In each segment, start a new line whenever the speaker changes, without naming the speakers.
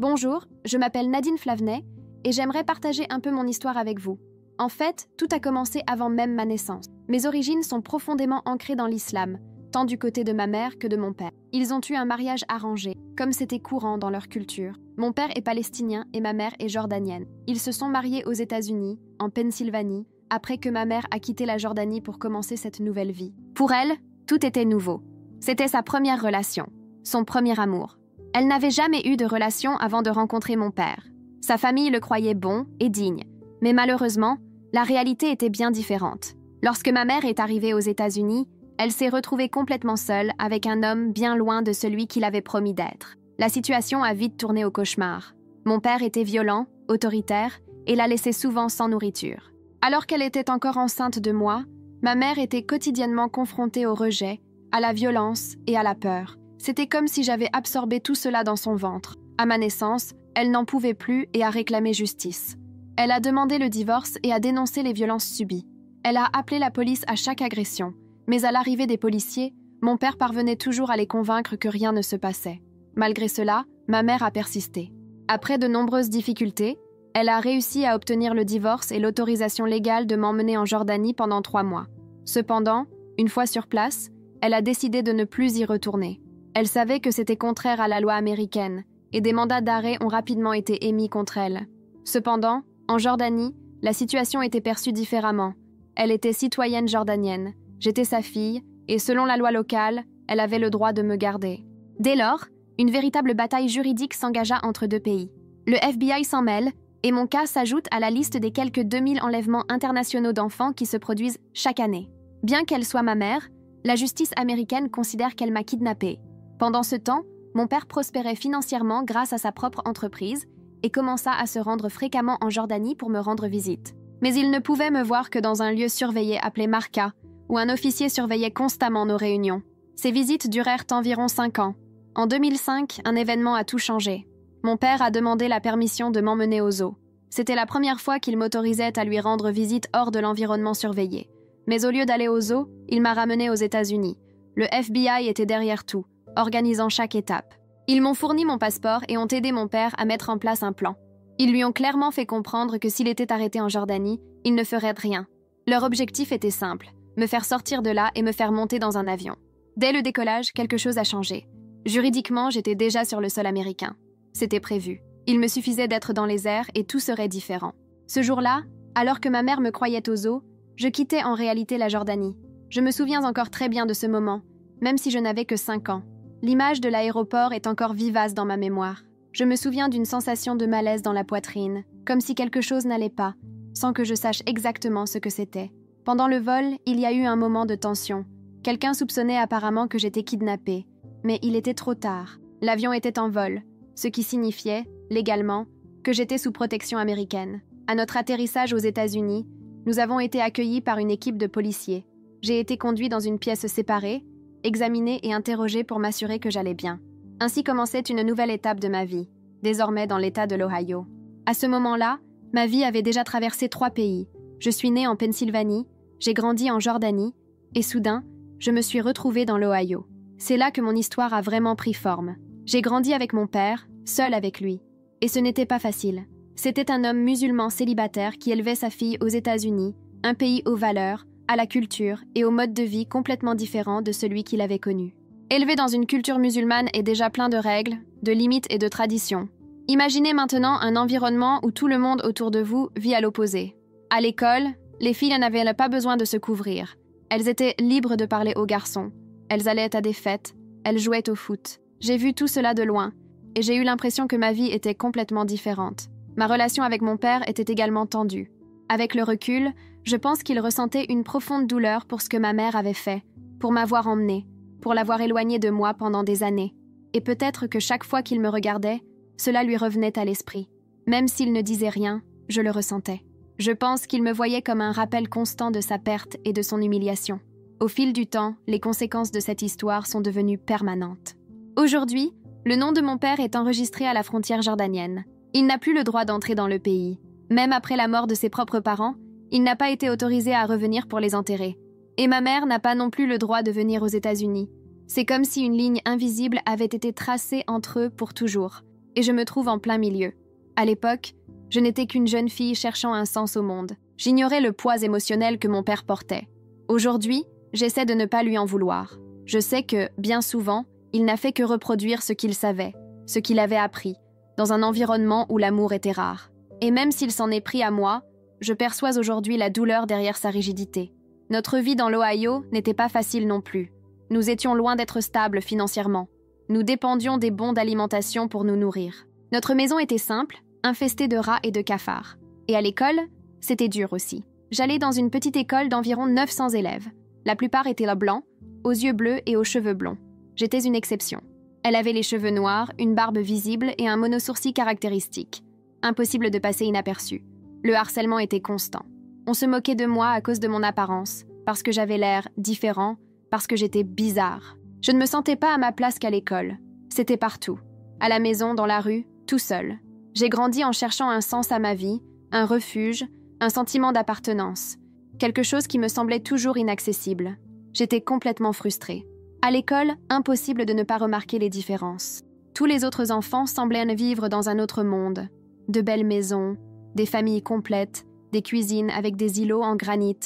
Bonjour, je m'appelle Nadine Flavenet et j'aimerais partager un peu mon histoire avec vous. En fait, tout a commencé avant même ma naissance. Mes origines sont profondément ancrées dans l'islam, tant du côté de ma mère que de mon père. Ils ont eu un mariage arrangé, comme c'était courant dans leur culture. Mon père est palestinien et ma mère est jordanienne. Ils se sont mariés aux États-Unis, en Pennsylvanie, après que ma mère a quitté la Jordanie pour commencer cette nouvelle vie. Pour elle, tout était nouveau. C'était sa première relation, son premier amour. Elle n'avait jamais eu de relation avant de rencontrer mon père. Sa famille le croyait bon et digne, mais malheureusement, la réalité était bien différente. Lorsque ma mère est arrivée aux États-Unis, elle s'est retrouvée complètement seule avec un homme bien loin de celui qu'il avait promis d'être. La situation a vite tourné au cauchemar. Mon père était violent, autoritaire et la laissait souvent sans nourriture. Alors qu'elle était encore enceinte de moi, ma mère était quotidiennement confrontée au rejet, à la violence et à la peur. C'était comme si j'avais absorbé tout cela dans son ventre. À ma naissance, elle n'en pouvait plus et a réclamé justice. Elle a demandé le divorce et a dénoncé les violences subies. Elle a appelé la police à chaque agression. Mais à l'arrivée des policiers, mon père parvenait toujours à les convaincre que rien ne se passait. Malgré cela, ma mère a persisté. Après de nombreuses difficultés, elle a réussi à obtenir le divorce et l'autorisation légale de m'emmener en Jordanie pendant 3 mois. Cependant, une fois sur place, elle a décidé de ne plus y retourner. Elle savait que c'était contraire à la loi américaine, et des mandats d'arrêt ont rapidement été émis contre elle. Cependant, en Jordanie, la situation était perçue différemment. Elle était citoyenne jordanienne. J'étais sa fille, et selon la loi locale, elle avait le droit de me garder. Dès lors, une véritable bataille juridique s'engagea entre deux pays. Le FBI s'en mêle, et mon cas s'ajoute à la liste des quelques 2000 enlèvements internationaux d'enfants qui se produisent chaque année. Bien qu'elle soit ma mère, la justice américaine considère qu'elle m'a kidnappée. Pendant ce temps, mon père prospérait financièrement grâce à sa propre entreprise et commença à se rendre fréquemment en Jordanie pour me rendre visite. Mais il ne pouvait me voir que dans un lieu surveillé appelé Marca, où un officier surveillait constamment nos réunions. Ces visites durèrent environ 5 ans. En 2005, un événement a tout changé. Mon père a demandé la permission de m'emmener au zoo. C'était la première fois qu'il m'autorisait à lui rendre visite hors de l'environnement surveillé. Mais au lieu d'aller au zoo, il m'a ramené aux États-Unis. Le FBI était derrière tout, organisant chaque étape. Ils m'ont fourni mon passeport et ont aidé mon père à mettre en place un plan. Ils lui ont clairement fait comprendre que s'il était arrêté en Jordanie, il ne ferait rien. Leur objectif était simple, me faire sortir de là et me faire monter dans un avion. Dès le décollage, quelque chose a changé. Juridiquement, j'étais déjà sur le sol américain. C'était prévu. Il me suffisait d'être dans les airs et tout serait différent. Ce jour-là, alors que ma mère me croyait au zoo, je quittais en réalité la Jordanie. Je me souviens encore très bien de ce moment, même si je n'avais que 5 ans. L'image de l'aéroport est encore vivace dans ma mémoire. Je me souviens d'une sensation de malaise dans la poitrine, comme si quelque chose n'allait pas, sans que je sache exactement ce que c'était. Pendant le vol, il y a eu un moment de tension. Quelqu'un soupçonnait apparemment que j'étais kidnappée, mais il était trop tard. L'avion était en vol, ce qui signifiait, légalement, que j'étais sous protection américaine. À notre atterrissage aux États-Unis, nous avons été accueillis par une équipe de policiers. J'ai été conduit dans une pièce séparée, examiné et interrogé pour m'assurer que j'allais bien. Ainsi commençait une nouvelle étape de ma vie, désormais dans l'État de l'Ohio. À ce moment-là, ma vie avait déjà traversé 3 pays. Je suis née en Pennsylvanie, j'ai grandi en Jordanie, et soudain, je me suis retrouvée dans l'Ohio. C'est là que mon histoire a vraiment pris forme. J'ai grandi avec mon père, seule avec lui. Et ce n'était pas facile. C'était un homme musulman célibataire qui élevait sa fille aux États-Unis, un pays aux valeurs, à la culture et au mode de vie complètement différent de celui qu'il avait connu. Élevé dans une culture musulmane est déjà plein de règles, de limites et de traditions. Imaginez maintenant un environnement où tout le monde autour de vous vit à l'opposé. À l'école, les filles n'avaient pas besoin de se couvrir. Elles étaient libres de parler aux garçons. Elles allaient à des fêtes. Elles jouaient au foot. J'ai vu tout cela de loin, et j'ai eu l'impression que ma vie était complètement différente. Ma relation avec mon père était également tendue. Avec le recul, je pense qu'il ressentait une profonde douleur pour ce que ma mère avait fait, pour m'avoir emmenée, pour l'avoir éloignée de moi pendant des années. Et peut-être que chaque fois qu'il me regardait, cela lui revenait à l'esprit. Même s'il ne disait rien, je le ressentais. Je pense qu'il me voyait comme un rappel constant de sa perte et de son humiliation. Au fil du temps, les conséquences de cette histoire sont devenues permanentes. Aujourd'hui, le nom de mon père est enregistré à la frontière jordanienne. Il n'a plus le droit d'entrer dans le pays. Même après la mort de ses propres parents, il n'a pas été autorisé à revenir pour les enterrer. Et ma mère n'a pas non plus le droit de venir aux États-Unis. C'est comme si une ligne invisible avait été tracée entre eux pour toujours. et je me trouve en plein milieu. À l'époque, je n'étais qu'une jeune fille cherchant un sens au monde. J'ignorais le poids émotionnel que mon père portait. Aujourd'hui, j'essaie de ne pas lui en vouloir. Je sais que, bien souvent, il n'a fait que reproduire ce qu'il savait, ce qu'il avait appris, dans un environnement où l'amour était rare. Et même s'il s'en est pris à moi, je perçois aujourd'hui la douleur derrière sa rigidité. Notre vie dans l'Ohio n'était pas facile non plus. Nous étions loin d'être stables financièrement. Nous dépendions des bons d'alimentation pour nous nourrir. Notre maison était simple, infestée de rats et de cafards. Et à l'école, c'était dur aussi. J'allais dans une petite école d'environ 900 élèves. La plupart étaient blancs, aux yeux bleus et aux cheveux blonds. J'étais une exception. Elle avait les cheveux noirs, une barbe visible et un monosourcil caractéristique. Impossible de passer inaperçu. Le harcèlement était constant. On se moquait de moi à cause de mon apparence, parce que j'avais l'air différent, parce que j'étais bizarre. Je ne me sentais pas à ma place qu'à l'école. C'était partout. À la maison, dans la rue, tout seul. J'ai grandi en cherchant un sens à ma vie, un refuge, un sentiment d'appartenance. Quelque chose qui me semblait toujours inaccessible. J'étais complètement frustrée. À l'école, impossible de ne pas remarquer les différences. Tous les autres enfants semblaient vivre dans un autre monde. De belles maisons, des familles complètes, des cuisines avec des îlots en granit,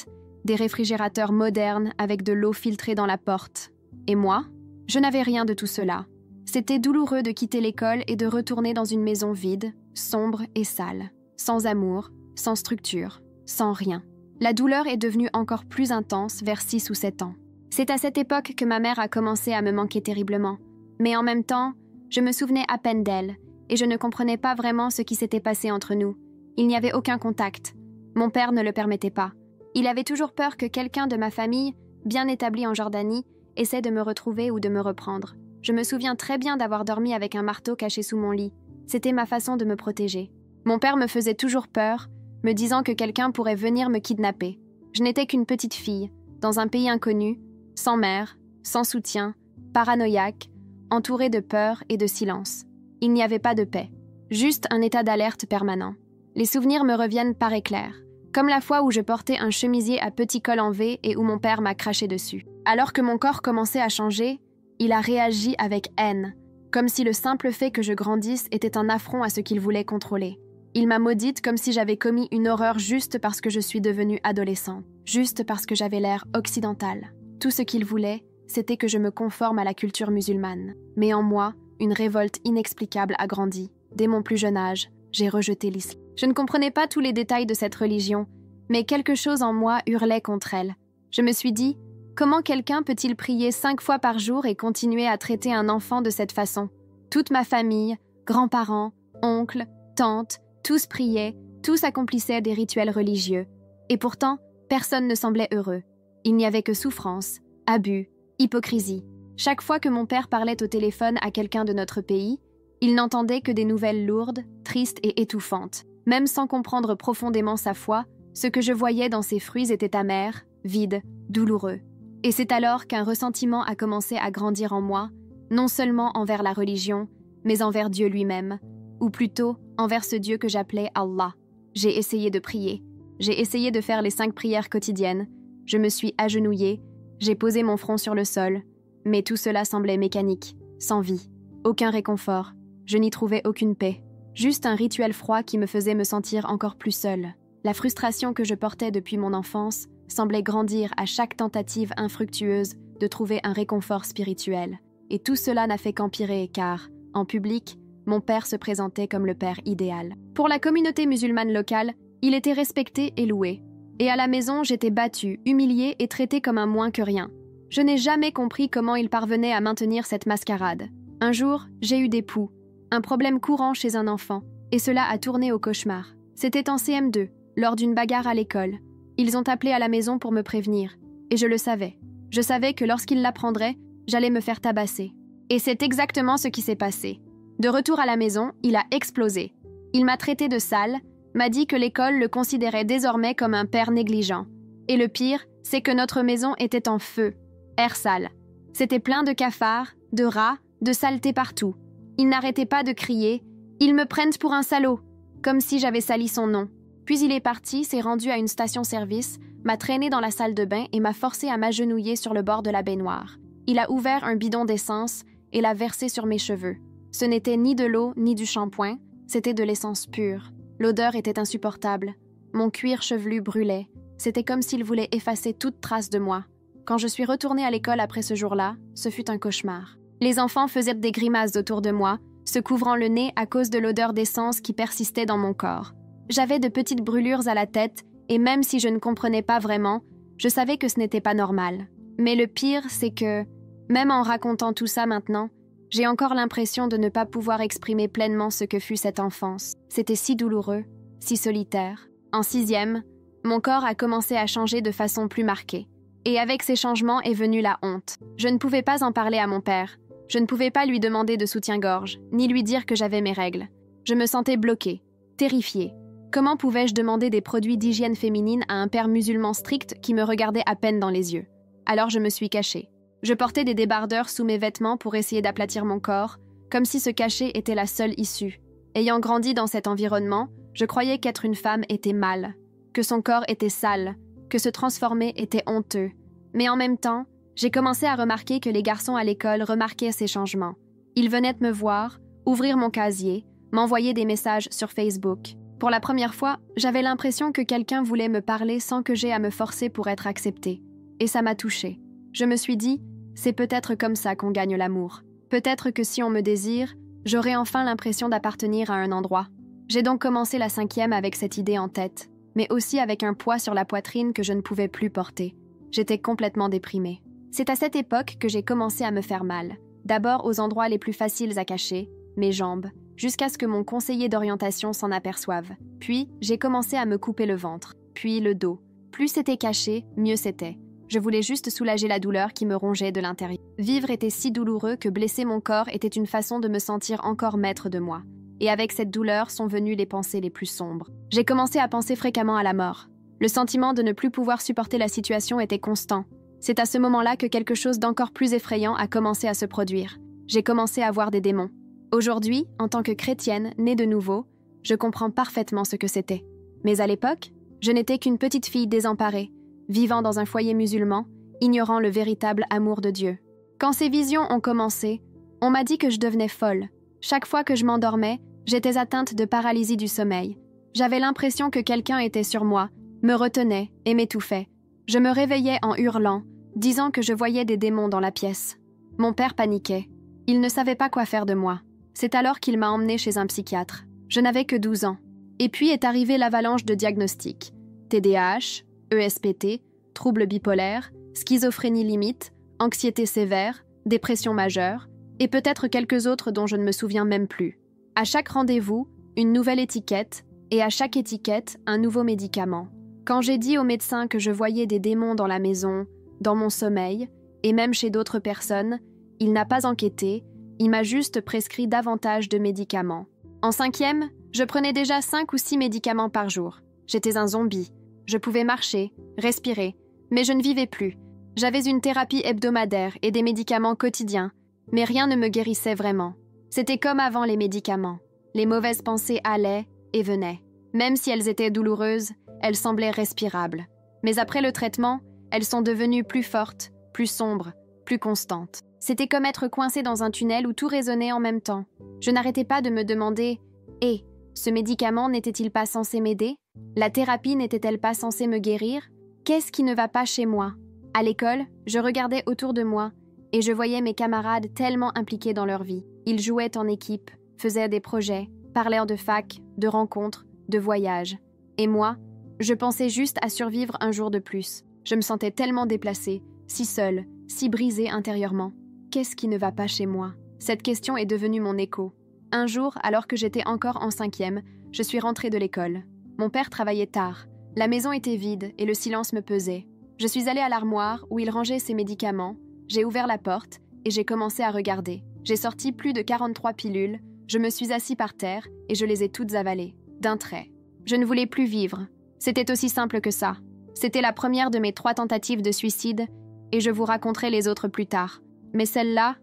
des réfrigérateurs modernes avec de l'eau filtrée dans la porte. Et moi, je n'avais rien de tout cela. C'était douloureux de quitter l'école et de retourner dans une maison vide, sombre et sale, sans amour, sans structure, sans rien. La douleur est devenue encore plus intense vers 6 ou 7 ans. C'est à cette époque que ma mère a commencé à me manquer terriblement. Mais en même temps, je me souvenais à peine d'elle, et je ne comprenais pas vraiment ce qui s'était passé entre nous. Il n'y avait aucun contact. Mon père ne le permettait pas. Il avait toujours peur que quelqu'un de ma famille, bien établi en Jordanie, essaie de me retrouver ou de me reprendre. Je me souviens très bien d'avoir dormi avec un marteau caché sous mon lit. C'était ma façon de me protéger. Mon père me faisait toujours peur, me disant que quelqu'un pourrait venir me kidnapper. Je n'étais qu'une petite fille, dans un pays inconnu, sans mère, sans soutien, paranoïaque, entourée de peur et de silence. Il n'y avait pas de paix, juste un état d'alerte permanent. Les souvenirs me reviennent par éclairs, comme la fois où je portais un chemisier à petit col en V et où mon père m'a craché dessus. Alors que mon corps commençait à changer, il a réagi avec haine, comme si le simple fait que je grandisse était un affront à ce qu'il voulait contrôler. Il m'a maudite comme si j'avais commis une horreur juste parce que je suis devenue adolescente, juste parce que j'avais l'air occidentale. Tout ce qu'il voulait, c'était que je me conforme à la culture musulmane. Mais en moi, une révolte inexplicable a grandi. Dès mon plus jeune âge, j'ai rejeté l'islam. Je ne comprenais pas tous les détails de cette religion, mais quelque chose en moi hurlait contre elle. Je me suis dit, comment quelqu'un peut-il prier 5 fois par jour et continuer à traiter un enfant de cette façon? Toute ma famille, grands-parents, oncles, tantes, tous priaient, tous accomplissaient des rituels religieux. Et pourtant, personne ne semblait heureux. Il n'y avait que souffrance, abus, hypocrisie. Chaque fois que mon père parlait au téléphone à quelqu'un de notre pays, il n'entendait que des nouvelles lourdes, tristes et étouffantes. Même sans comprendre profondément sa foi, ce que je voyais dans ses fruits était amer, vide, douloureux. Et c'est alors qu'un ressentiment a commencé à grandir en moi, non seulement envers la religion, mais envers Dieu lui-même, ou plutôt envers ce Dieu que j'appelais Allah. J'ai essayé de prier, j'ai essayé de faire les 5 prières quotidiennes, je me suis agenouillée, j'ai posé mon front sur le sol, mais tout cela semblait mécanique, sans vie, aucun réconfort, je n'y trouvais aucune paix, juste un rituel froid qui me faisait me sentir encore plus seule. La frustration que je portais depuis mon enfance semblait grandir à chaque tentative infructueuse de trouver un réconfort spirituel. Et tout cela n'a fait qu'empirer car, en public, mon père se présentait comme le père idéal. Pour la communauté musulmane locale, il était respecté et loué. Et à la maison, j'étais battue, humiliée et traitée comme un moins que rien. Je n'ai jamais compris comment il parvenait à maintenir cette mascarade. Un jour, j'ai eu des poux, un problème courant chez un enfant, et cela a tourné au cauchemar. C'était en CM2, lors d'une bagarre à l'école. Ils ont appelé à la maison pour me prévenir, et je le savais. Je savais que lorsqu'ils l'apprendraient, j'allais me faire tabasser. Et c'est exactement ce qui s'est passé. De retour à la maison, il a explosé. Il m'a traité de sale, m'a dit que l'école le considérait désormais comme un père négligent. Et le pire, c'est que notre maison était en feu. Air sale. C'était plein de cafards, de rats, de saleté partout. Il n'arrêtait pas de crier « Ils me prennent pour un salaud !» comme si j'avais sali son nom. Puis il est parti, s'est rendu à une station-service, m'a traîné dans la salle de bain et m'a forcé à m'agenouiller sur le bord de la baignoire. Il a ouvert un bidon d'essence et l'a versé sur mes cheveux. Ce n'était ni de l'eau ni du shampoing, c'était de l'essence pure. L'odeur était insupportable. Mon cuir chevelu brûlait. C'était comme s'il voulait effacer toute trace de moi. Quand je suis retournée à l'école après ce jour-là, ce fut un cauchemar. Les enfants faisaient des grimaces autour de moi, se couvrant le nez à cause de l'odeur d'essence qui persistait dans mon corps. J'avais de petites brûlures à la tête et même si je ne comprenais pas vraiment, je savais que ce n'était pas normal. Mais le pire, c'est que, même en racontant tout ça maintenant, j'ai encore l'impression de ne pas pouvoir exprimer pleinement ce que fut cette enfance. C'était si douloureux, si solitaire. En 6e, mon corps a commencé à changer de façon plus marquée. Et avec ces changements est venue la honte. Je ne pouvais pas en parler à mon père. Je ne pouvais pas lui demander de soutien-gorge, ni lui dire que j'avais mes règles. Je me sentais bloquée, terrifiée. Comment pouvais-je demander des produits d'hygiène féminine à un père musulman strict qui me regardait à peine dans les yeux? Alors je me suis cachée. Je portais des débardeurs sous mes vêtements pour essayer d'aplatir mon corps, comme si se cacher était la seule issue. Ayant grandi dans cet environnement, je croyais qu'être une femme était mal, que son corps était sale, que se transformer était honteux. Mais en même temps, j'ai commencé à remarquer que les garçons à l'école remarquaient ces changements. Ils venaient me voir, ouvrir mon casier, m'envoyer des messages sur Facebook. Pour la première fois, j'avais l'impression que quelqu'un voulait me parler sans que j'aie à me forcer pour être acceptée. Et ça m'a touchée. Je me suis dit, c'est peut-être comme ça qu'on gagne l'amour. Peut-être que si on me désire, j'aurai enfin l'impression d'appartenir à un endroit. J'ai donc commencé la 5e avec cette idée en tête, mais aussi avec un poids sur la poitrine que je ne pouvais plus porter. J'étais complètement déprimée. C'est à cette époque que j'ai commencé à me faire mal. D'abord aux endroits les plus faciles à cacher, mes jambes, jusqu'à ce que mon conseiller d'orientation s'en aperçoive. Puis, j'ai commencé à me couper le ventre, puis le dos. Plus c'était caché, mieux c'était. Je voulais juste soulager la douleur qui me rongeait de l'intérieur. Vivre était si douloureux que blesser mon corps était une façon de me sentir encore maître de moi. Et avec cette douleur sont venues les pensées les plus sombres. J'ai commencé à penser fréquemment à la mort. Le sentiment de ne plus pouvoir supporter la situation était constant. C'est à ce moment-là que quelque chose d'encore plus effrayant a commencé à se produire. J'ai commencé à voir des démons. Aujourd'hui, en tant que chrétienne, née de nouveau, je comprends parfaitement ce que c'était. Mais à l'époque, je n'étais qu'une petite fille désemparée, vivant dans un foyer musulman, ignorant le véritable amour de Dieu. Quand ces visions ont commencé, on m'a dit que je devenais folle. Chaque fois que je m'endormais, j'étais atteinte de paralysie du sommeil. J'avais l'impression que quelqu'un était sur moi, me retenait et m'étouffait. Je me réveillais en hurlant, disant que je voyais des démons dans la pièce. Mon père paniquait. Il ne savait pas quoi faire de moi. C'est alors qu'il m'a emmenée chez un psychiatre. Je n'avais que 12 ans. Et puis est arrivée l'avalanche de diagnostics. TDAH, ESPT, troubles bipolaires, schizophrénie limite, anxiété sévère, dépression majeure, et peut-être quelques autres dont je ne me souviens même plus. À chaque rendez-vous, une nouvelle étiquette, et à chaque étiquette, un nouveau médicament. Quand j'ai dit au médecin que je voyais des démons dans la maison, dans mon sommeil, et même chez d'autres personnes, il n'a pas enquêté, il m'a juste prescrit davantage de médicaments. En 5e, je prenais déjà 5 ou 6 médicaments par jour. J'étais un zombie. Je pouvais marcher, respirer, mais je ne vivais plus. J'avais une thérapie hebdomadaire et des médicaments quotidiens, mais rien ne me guérissait vraiment. C'était comme avant les médicaments. Les mauvaises pensées allaient et venaient. Même si elles étaient douloureuses, elles semblaient respirables. Mais après le traitement, elles sont devenues plus fortes, plus sombres, plus constantes. C'était comme être coincé dans un tunnel où tout résonnait en même temps. Je n'arrêtais pas de me demander « Et, ce médicament n'était-il pas censé m'aider? La thérapie n'était-elle pas censée me guérir? Qu'est-ce qui ne va pas chez moi ?» À l'école, je regardais autour de moi et je voyais mes camarades tellement impliqués dans leur vie. Ils jouaient en équipe, faisaient des projets, parlaient de fac, de rencontres, de voyages. Et moi, je pensais juste à survivre un jour de plus. Je me sentais tellement déplacée, si seule, si brisée intérieurement. Qu'est-ce qui ne va pas chez moi? Cette question est devenue mon écho. Un jour, alors que j'étais encore en 5e, je suis rentrée de l'école. Mon père travaillait tard. La maison était vide et le silence me pesait. Je suis allée à l'armoire où il rangeait ses médicaments. J'ai ouvert la porte et j'ai commencé à regarder. J'ai sorti plus de 43 pilules, je me suis assis par terre et je les ai toutes avalées, d'un trait. Je ne voulais plus vivre. C'était aussi simple que ça. C'était la première de mes 3 tentatives de suicide et je vous raconterai les autres plus tard. Mais celle-là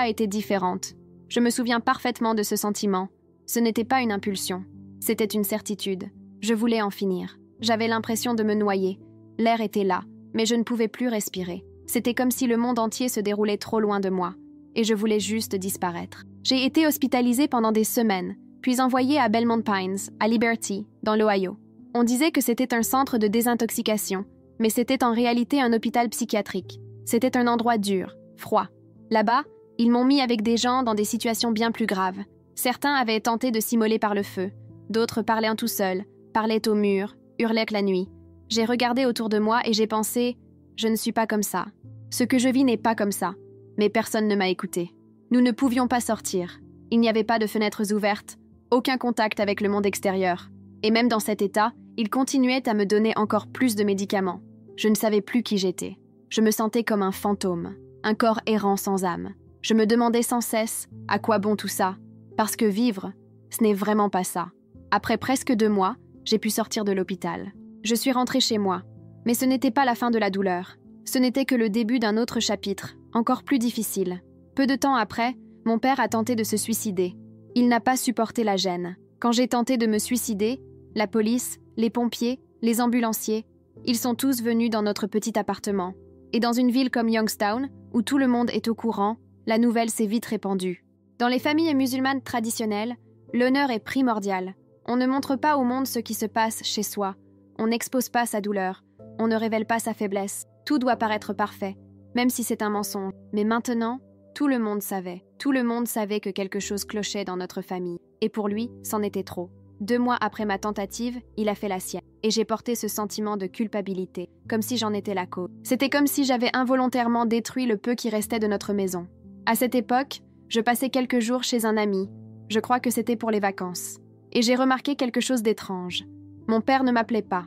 était différente. Je me souviens parfaitement de ce sentiment. Ce n'était pas une impulsion. C'était une certitude. Je voulais en finir. J'avais l'impression de me noyer. L'air était là, mais je ne pouvais plus respirer. C'était comme si le monde entier se déroulait trop loin de moi. Et je voulais juste disparaître. J'ai été hospitalisée pendant des semaines, puis envoyée à Belmont Pines, à Liberty, dans l'Ohio. On disait que c'était un centre de désintoxication, mais c'était en réalité un hôpital psychiatrique. C'était un endroit dur, froid. Là-bas, ils m'ont mis avec des gens dans des situations bien plus graves. Certains avaient tenté de s'immoler par le feu, d'autres parlaient en tout seuls, parlaient au mur, hurlaient la nuit. J'ai regardé autour de moi et j'ai pensé « Je ne suis pas comme ça. Ce que je vis n'est pas comme ça. » Mais personne ne m'a écouté. Nous ne pouvions pas sortir. Il n'y avait pas de fenêtres ouvertes, aucun contact avec le monde extérieur. Et même dans cet état, ils continuaient à me donner encore plus de médicaments. Je ne savais plus qui j'étais. Je me sentais comme un fantôme, un corps errant sans âme. Je me demandais sans cesse à quoi bon tout ça, parce que vivre, ce n'est vraiment pas ça. Après presque 2 mois, j'ai pu sortir de l'hôpital. Je suis rentrée chez moi, mais ce n'était pas la fin de la douleur. Ce n'était que le début d'un autre chapitre, encore plus difficile. Peu de temps après, mon père a tenté de se suicider. Il n'a pas supporté la gêne. Quand j'ai tenté de me suicider, la police, les pompiers, les ambulanciers, ils sont tous venus dans notre petit appartement. Et dans une ville comme Youngstown, où tout le monde est au courant, la nouvelle s'est vite répandue. Dans les familles musulmanes traditionnelles, l'honneur est primordial. On ne montre pas au monde ce qui se passe chez soi. On n'expose pas sa douleur. On ne révèle pas sa faiblesse. Tout doit paraître parfait, même si c'est un mensonge. Mais maintenant, tout le monde savait. Tout le monde savait que quelque chose clochait dans notre famille. Et pour lui, c'en était trop. 2 mois après ma tentative, il a fait la sienne. Et j'ai porté ce sentiment de culpabilité, comme si j'en étais la cause. C'était comme si j'avais involontairement détruit le peu qui restait de notre maison. À cette époque, je passais quelques jours chez un ami. Je crois que c'était pour les vacances. Et j'ai remarqué quelque chose d'étrange. Mon père ne m'appelait pas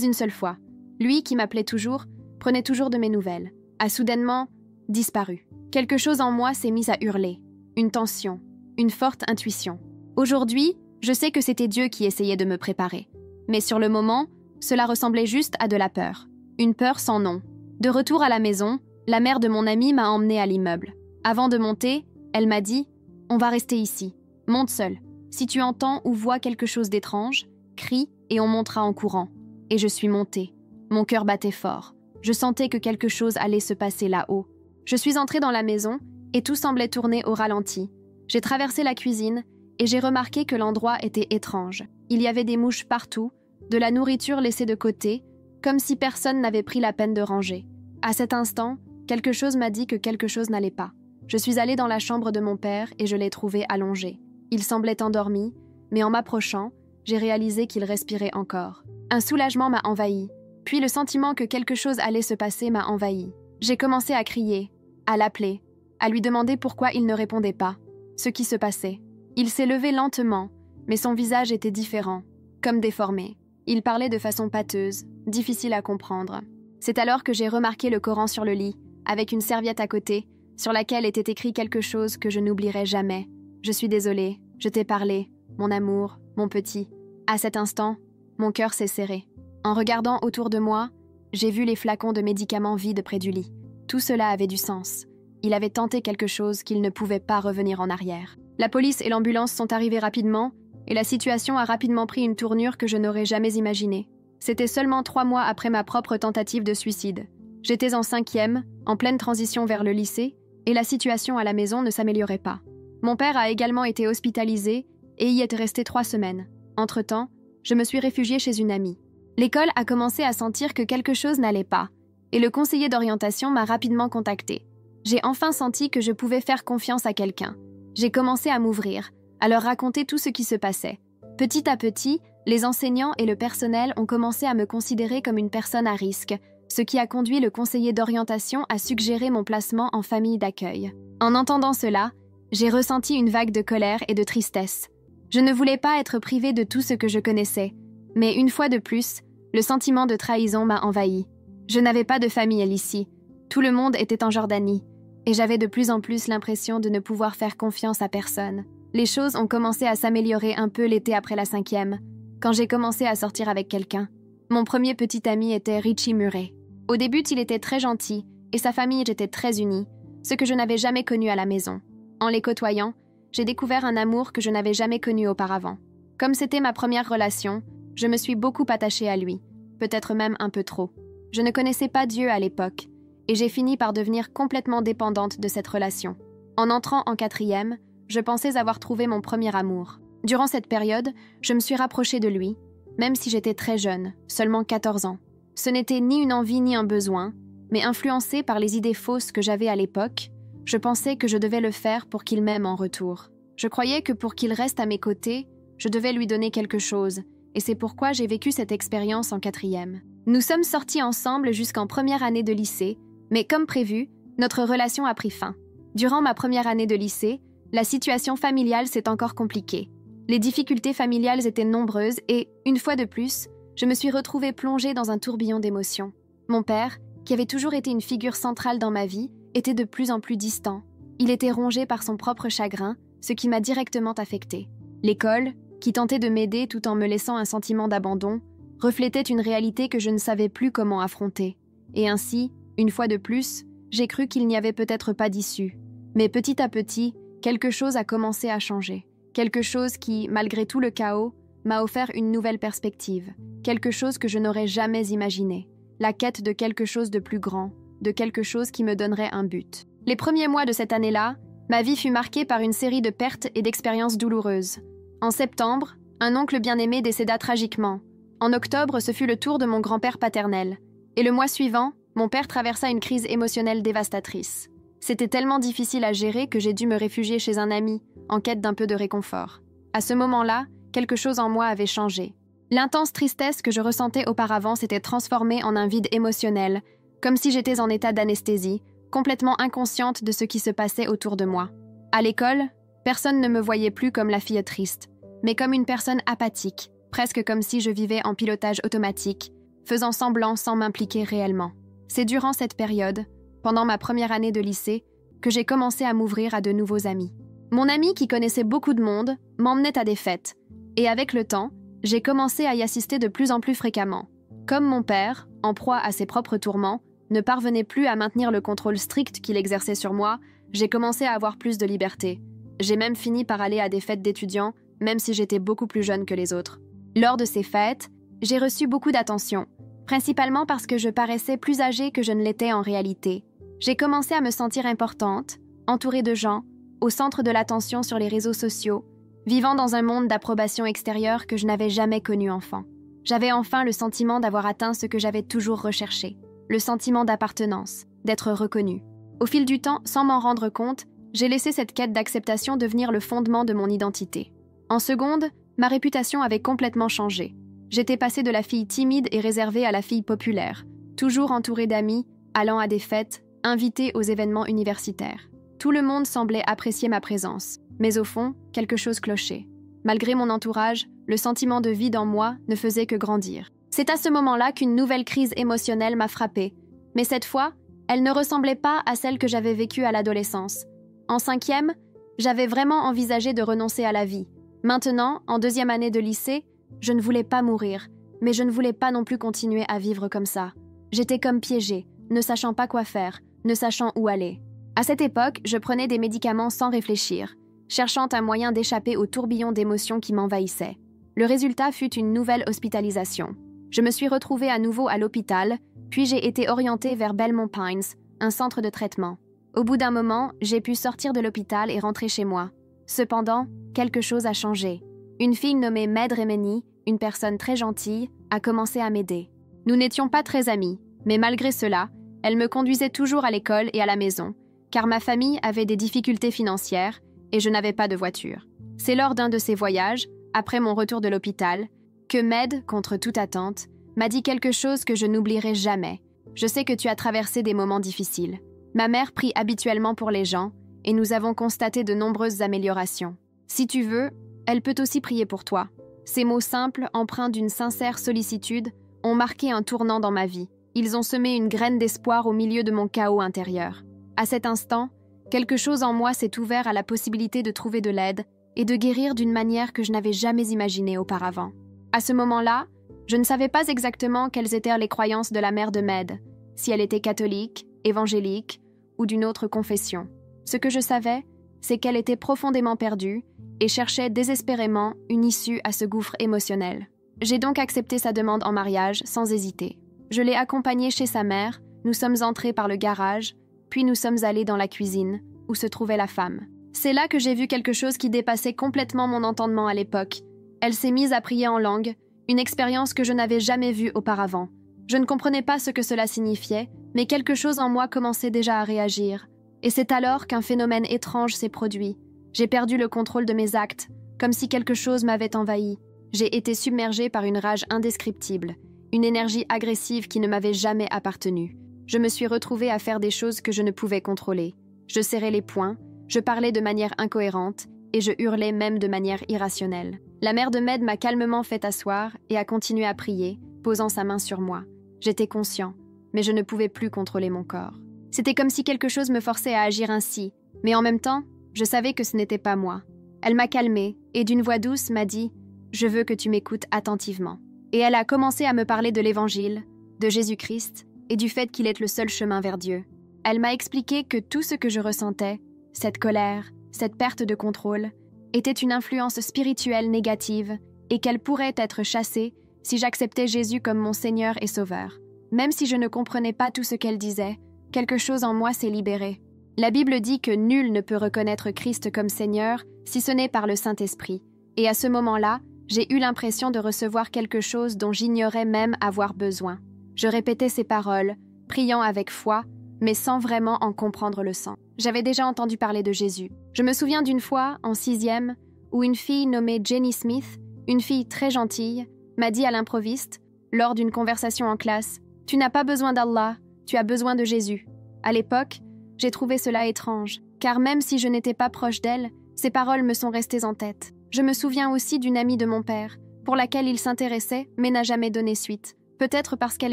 une seule fois. Lui, qui m'appelait toujours, prenait toujours de mes nouvelles, a soudainement disparu. Quelque chose en moi s'est mis à hurler. Une tension, une forte intuition. Aujourd'hui, je sais que c'était Dieu qui essayait de me préparer. Mais sur le moment, cela ressemblait juste à de la peur. Une peur sans nom. De retour à la maison, la mère de mon ami m'a emmenée à l'immeuble. Avant de monter, elle m'a dit « On va rester ici. Monte seule. Si tu entends ou vois quelque chose d'étrange, crie et on montera en courant. » Et je suis montée. Mon cœur battait fort. Je sentais que quelque chose allait se passer là-haut. Je suis entrée dans la maison et tout semblait tourner au ralenti. J'ai traversé la cuisine et j'ai remarqué que l'endroit était étrange. Il y avait des mouches partout, de la nourriture laissée de côté, comme si personne n'avait pris la peine de ranger. À cet instant, quelque chose m'a dit que quelque chose n'allait pas. Je suis allée dans la chambre de mon père et je l'ai trouvé allongé. Il semblait endormi, mais en m'approchant, j'ai réalisé qu'il respirait encore. Un soulagement m'a envahi, puis le sentiment que quelque chose allait se passer m'a envahi. J'ai commencé à crier, à l'appeler, à lui demander pourquoi il ne répondait pas, ce qui se passait. Il s'est levé lentement, mais son visage était différent, comme déformé. Il parlait de façon pâteuse, difficile à comprendre. C'est alors que j'ai remarqué le Coran sur le lit, avec une serviette à côté, sur laquelle était écrit quelque chose que je n'oublierai jamais. Je suis désolée, je t'ai parlé, mon amour, mon petit. À cet instant, mon cœur s'est serré. En regardant autour de moi, j'ai vu les flacons de médicaments vides près du lit. Tout cela avait du sens. Il avait tenté quelque chose qu'il ne pouvait pas revenir en arrière. La police et l'ambulance sont arrivés rapidement, et la situation a rapidement pris une tournure que je n'aurais jamais imaginée. C'était seulement 3 mois après ma propre tentative de suicide. J'étais en 5e, en pleine transition vers le lycée, et la situation à la maison ne s'améliorait pas. Mon père a également été hospitalisé et y est resté 3 semaines. Entre-temps, je me suis réfugiée chez une amie. L'école a commencé à sentir que quelque chose n'allait pas, et le conseiller d'orientation m'a rapidement contactée. J'ai enfin senti que je pouvais faire confiance à quelqu'un. J'ai commencé à m'ouvrir, à leur raconter tout ce qui se passait. Petit à petit, les enseignants et le personnel ont commencé à me considérer comme une personne à risque, ce qui a conduit le conseiller d'orientation à suggérer mon placement en famille d'accueil. En entendant cela, j'ai ressenti une vague de colère et de tristesse. Je ne voulais pas être privée de tout ce que je connaissais, mais une fois de plus, le sentiment de trahison m'a envahi. Je n'avais pas de famille ici. Tout le monde était en Jordanie, et j'avais de plus en plus l'impression de ne pouvoir faire confiance à personne. Les choses ont commencé à s'améliorer un peu l'été après la 5e, quand j'ai commencé à sortir avec quelqu'un. Mon premier petit ami était Richie Murray. Au début, il était très gentil, et sa famille était très unie, ce que je n'avais jamais connu à la maison. En les côtoyant, j'ai découvert un amour que je n'avais jamais connu auparavant. Comme c'était ma première relation, je me suis beaucoup attachée à lui, peut-être même un peu trop. Je ne connaissais pas Dieu à l'époque, et j'ai fini par devenir complètement dépendante de cette relation. En entrant en 4e, je pensais avoir trouvé mon premier amour. Durant cette période, je me suis rapprochée de lui, même si j'étais très jeune, seulement 14 ans. Ce n'était ni une envie ni un besoin, mais influencée par les idées fausses que j'avais à l'époque, je pensais que je devais le faire pour qu'il m'aime en retour. Je croyais que pour qu'il reste à mes côtés, je devais lui donner quelque chose, et c'est pourquoi j'ai vécu cette expérience en 4e. Nous sommes sortis ensemble jusqu'en première année de lycée, mais comme prévu, notre relation a pris fin. Durant ma première année de lycée, la situation familiale s'est encore compliquée. Les difficultés familiales étaient nombreuses et, une fois de plus, je me suis retrouvée plongée dans un tourbillon d'émotions. Mon père, qui avait toujours été une figure centrale dans ma vie, était de plus en plus distant. Il était rongé par son propre chagrin, ce qui m'a directement affectée. L'école, qui tentait de m'aider tout en me laissant un sentiment d'abandon, reflétait une réalité que je ne savais plus comment affronter. Et ainsi, une fois de plus, j'ai cru qu'il n'y avait peut-être pas d'issue. Mais petit à petit, quelque chose a commencé à changer. Quelque chose qui, malgré tout le chaos, m'a offert une nouvelle perspective. Quelque chose que je n'aurais jamais imaginé. La quête de quelque chose de plus grand, de quelque chose qui me donnerait un but. Les premiers mois de cette année-là, ma vie fut marquée par une série de pertes et d'expériences douloureuses. En septembre, un oncle bien-aimé décéda tragiquement. En octobre, ce fut le tour de mon grand-père paternel. Et le mois suivant, mon père traversa une crise émotionnelle dévastatrice. C'était tellement difficile à gérer que j'ai dû me réfugier chez un ami, en quête d'un peu de réconfort. À ce moment-là, quelque chose en moi avait changé. L'intense tristesse que je ressentais auparavant s'était transformée en un vide émotionnel, comme si j'étais en état d'anesthésie, complètement inconsciente de ce qui se passait autour de moi. À l'école, personne ne me voyait plus comme la fille triste, mais comme une personne apathique, presque comme si je vivais en pilotage automatique, faisant semblant sans m'impliquer réellement. C'est durant cette période, pendant ma première année de lycée, que j'ai commencé à m'ouvrir à de nouveaux amis. Mon ami, qui connaissait beaucoup de monde, m'emmenait à des fêtes, et avec le temps, j'ai commencé à y assister de plus en plus fréquemment. Comme mon père, en proie à ses propres tourments, ne parvenait plus à maintenir le contrôle strict qu'il exerçait sur moi, j'ai commencé à avoir plus de liberté. J'ai même fini par aller à des fêtes d'étudiants, même si j'étais beaucoup plus jeune que les autres. Lors de ces fêtes, j'ai reçu beaucoup d'attention, principalement parce que je paraissais plus âgée que je ne l'étais en réalité. J'ai commencé à me sentir importante, entourée de gens, au centre de l'attention sur les réseaux sociaux, vivant dans un monde d'approbation extérieure que je n'avais jamais connu enfant. J'avais enfin le sentiment d'avoir atteint ce que j'avais toujours recherché, le sentiment d'appartenance, d'être reconnue. Au fil du temps, sans m'en rendre compte, j'ai laissé cette quête d'acceptation devenir le fondement de mon identité. En seconde, ma réputation avait complètement changé. J'étais passée de la fille timide et réservée à la fille populaire, toujours entourée d'amis, allant à des fêtes, invitée aux événements universitaires. Tout le monde semblait apprécier ma présence, mais au fond, quelque chose clochait. Malgré mon entourage, le sentiment de vide en moi ne faisait que grandir. C'est à ce moment-là qu'une nouvelle crise émotionnelle m'a frappée, mais cette fois, elle ne ressemblait pas à celle que j'avais vécue à l'adolescence. En 5e, j'avais vraiment envisagé de renoncer à la vie. Maintenant, en 2e année de lycée, je ne voulais pas mourir, mais je ne voulais pas non plus continuer à vivre comme ça. J'étais comme piégée, ne sachant pas quoi faire, ne sachant où aller. À cette époque, je prenais des médicaments sans réfléchir, cherchant un moyen d'échapper au tourbillon d'émotions qui m'envahissait. Le résultat fut une nouvelle hospitalisation. Je me suis retrouvée à nouveau à l'hôpital, puis j'ai été orientée vers Belmont Pines, un centre de traitement. Au bout d'un moment, j'ai pu sortir de l'hôpital et rentrer chez moi. Cependant, quelque chose a changé. Une fille nommée Med Remeni, une personne très gentille, a commencé à m'aider. Nous n'étions pas très amis, mais malgré cela, elle me conduisait toujours à l'école et à la maison, car ma famille avait des difficultés financières et je n'avais pas de voiture. C'est lors d'un de ces voyages, après mon retour de l'hôpital, que Med, contre toute attente, m'a dit quelque chose que je n'oublierai jamais. Je sais que tu as traversé des moments difficiles. Ma mère prie habituellement pour les gens et nous avons constaté de nombreuses améliorations. Si tu veux, elle peut aussi prier pour toi. Ces mots simples, empreints d'une sincère sollicitude, ont marqué un tournant dans ma vie. Ils ont semé une graine d'espoir au milieu de mon chaos intérieur. À cet instant, quelque chose en moi s'est ouvert à la possibilité de trouver de l'aide et de guérir d'une manière que je n'avais jamais imaginée auparavant. À ce moment-là, je ne savais pas exactement quelles étaient les croyances de la mère de Med, si elle était catholique, évangélique ou d'une autre confession. Ce que je savais, c'est qu'elle était profondément perdue et cherchait désespérément une issue à ce gouffre émotionnel. J'ai donc accepté sa demande en mariage sans hésiter. Je l'ai accompagnée chez sa mère, nous sommes entrés par le garage, puis nous sommes allés dans la cuisine, où se trouvait la femme. C'est là que j'ai vu quelque chose qui dépassait complètement mon entendement à l'époque. Elle s'est mise à prier en langue, une expérience que je n'avais jamais vue auparavant. Je ne comprenais pas ce que cela signifiait, mais quelque chose en moi commençait déjà à réagir. Et c'est alors qu'un phénomène étrange s'est produit. J'ai perdu le contrôle de mes actes, comme si quelque chose m'avait envahi. J'ai été submergée par une rage indescriptible, une énergie agressive qui ne m'avait jamais appartenu. Je me suis retrouvée à faire des choses que je ne pouvais contrôler. Je serrais les poings, je parlais de manière incohérente et je hurlais même de manière irrationnelle. La mère de Med m'a calmement fait asseoir et a continué à prier, posant sa main sur moi. J'étais conscient, mais je ne pouvais plus contrôler mon corps. C'était comme si quelque chose me forçait à agir ainsi, mais en même temps, je savais que ce n'était pas moi. Elle m'a calmée et d'une voix douce m'a dit « Je veux que tu m'écoutes attentivement ». Et elle a commencé à me parler de l'Évangile, de Jésus-Christ et du fait qu'il est le seul chemin vers Dieu. Elle m'a expliqué que tout ce que je ressentais, cette colère, cette perte de contrôle, était une influence spirituelle négative et qu'elle pourrait être chassée si j'acceptais Jésus comme mon Seigneur et Sauveur. Même si je ne comprenais pas tout ce qu'elle disait, quelque chose en moi s'est libéré. La Bible dit que nul ne peut reconnaître Christ comme Seigneur si ce n'est par le Saint-Esprit. Et à ce moment-là, j'ai eu l'impression de recevoir quelque chose dont j'ignorais même avoir besoin. Je répétais ces paroles, priant avec foi, mais sans vraiment en comprendre le sens. J'avais déjà entendu parler de Jésus. Je me souviens d'une fois, en 6e, où une fille nommée Jenny Smith, une fille très gentille, m'a dit à l'improviste, lors d'une conversation en classe, « Tu n'as pas besoin d'Allah, tu as besoin de Jésus ». À l'époque, j'ai trouvé cela étrange, car même si je n'étais pas proche d'elle, ces paroles me sont restées en tête. Je me souviens aussi d'une amie de mon père, pour laquelle il s'intéressait mais n'a jamais donné suite, peut-être parce qu'elle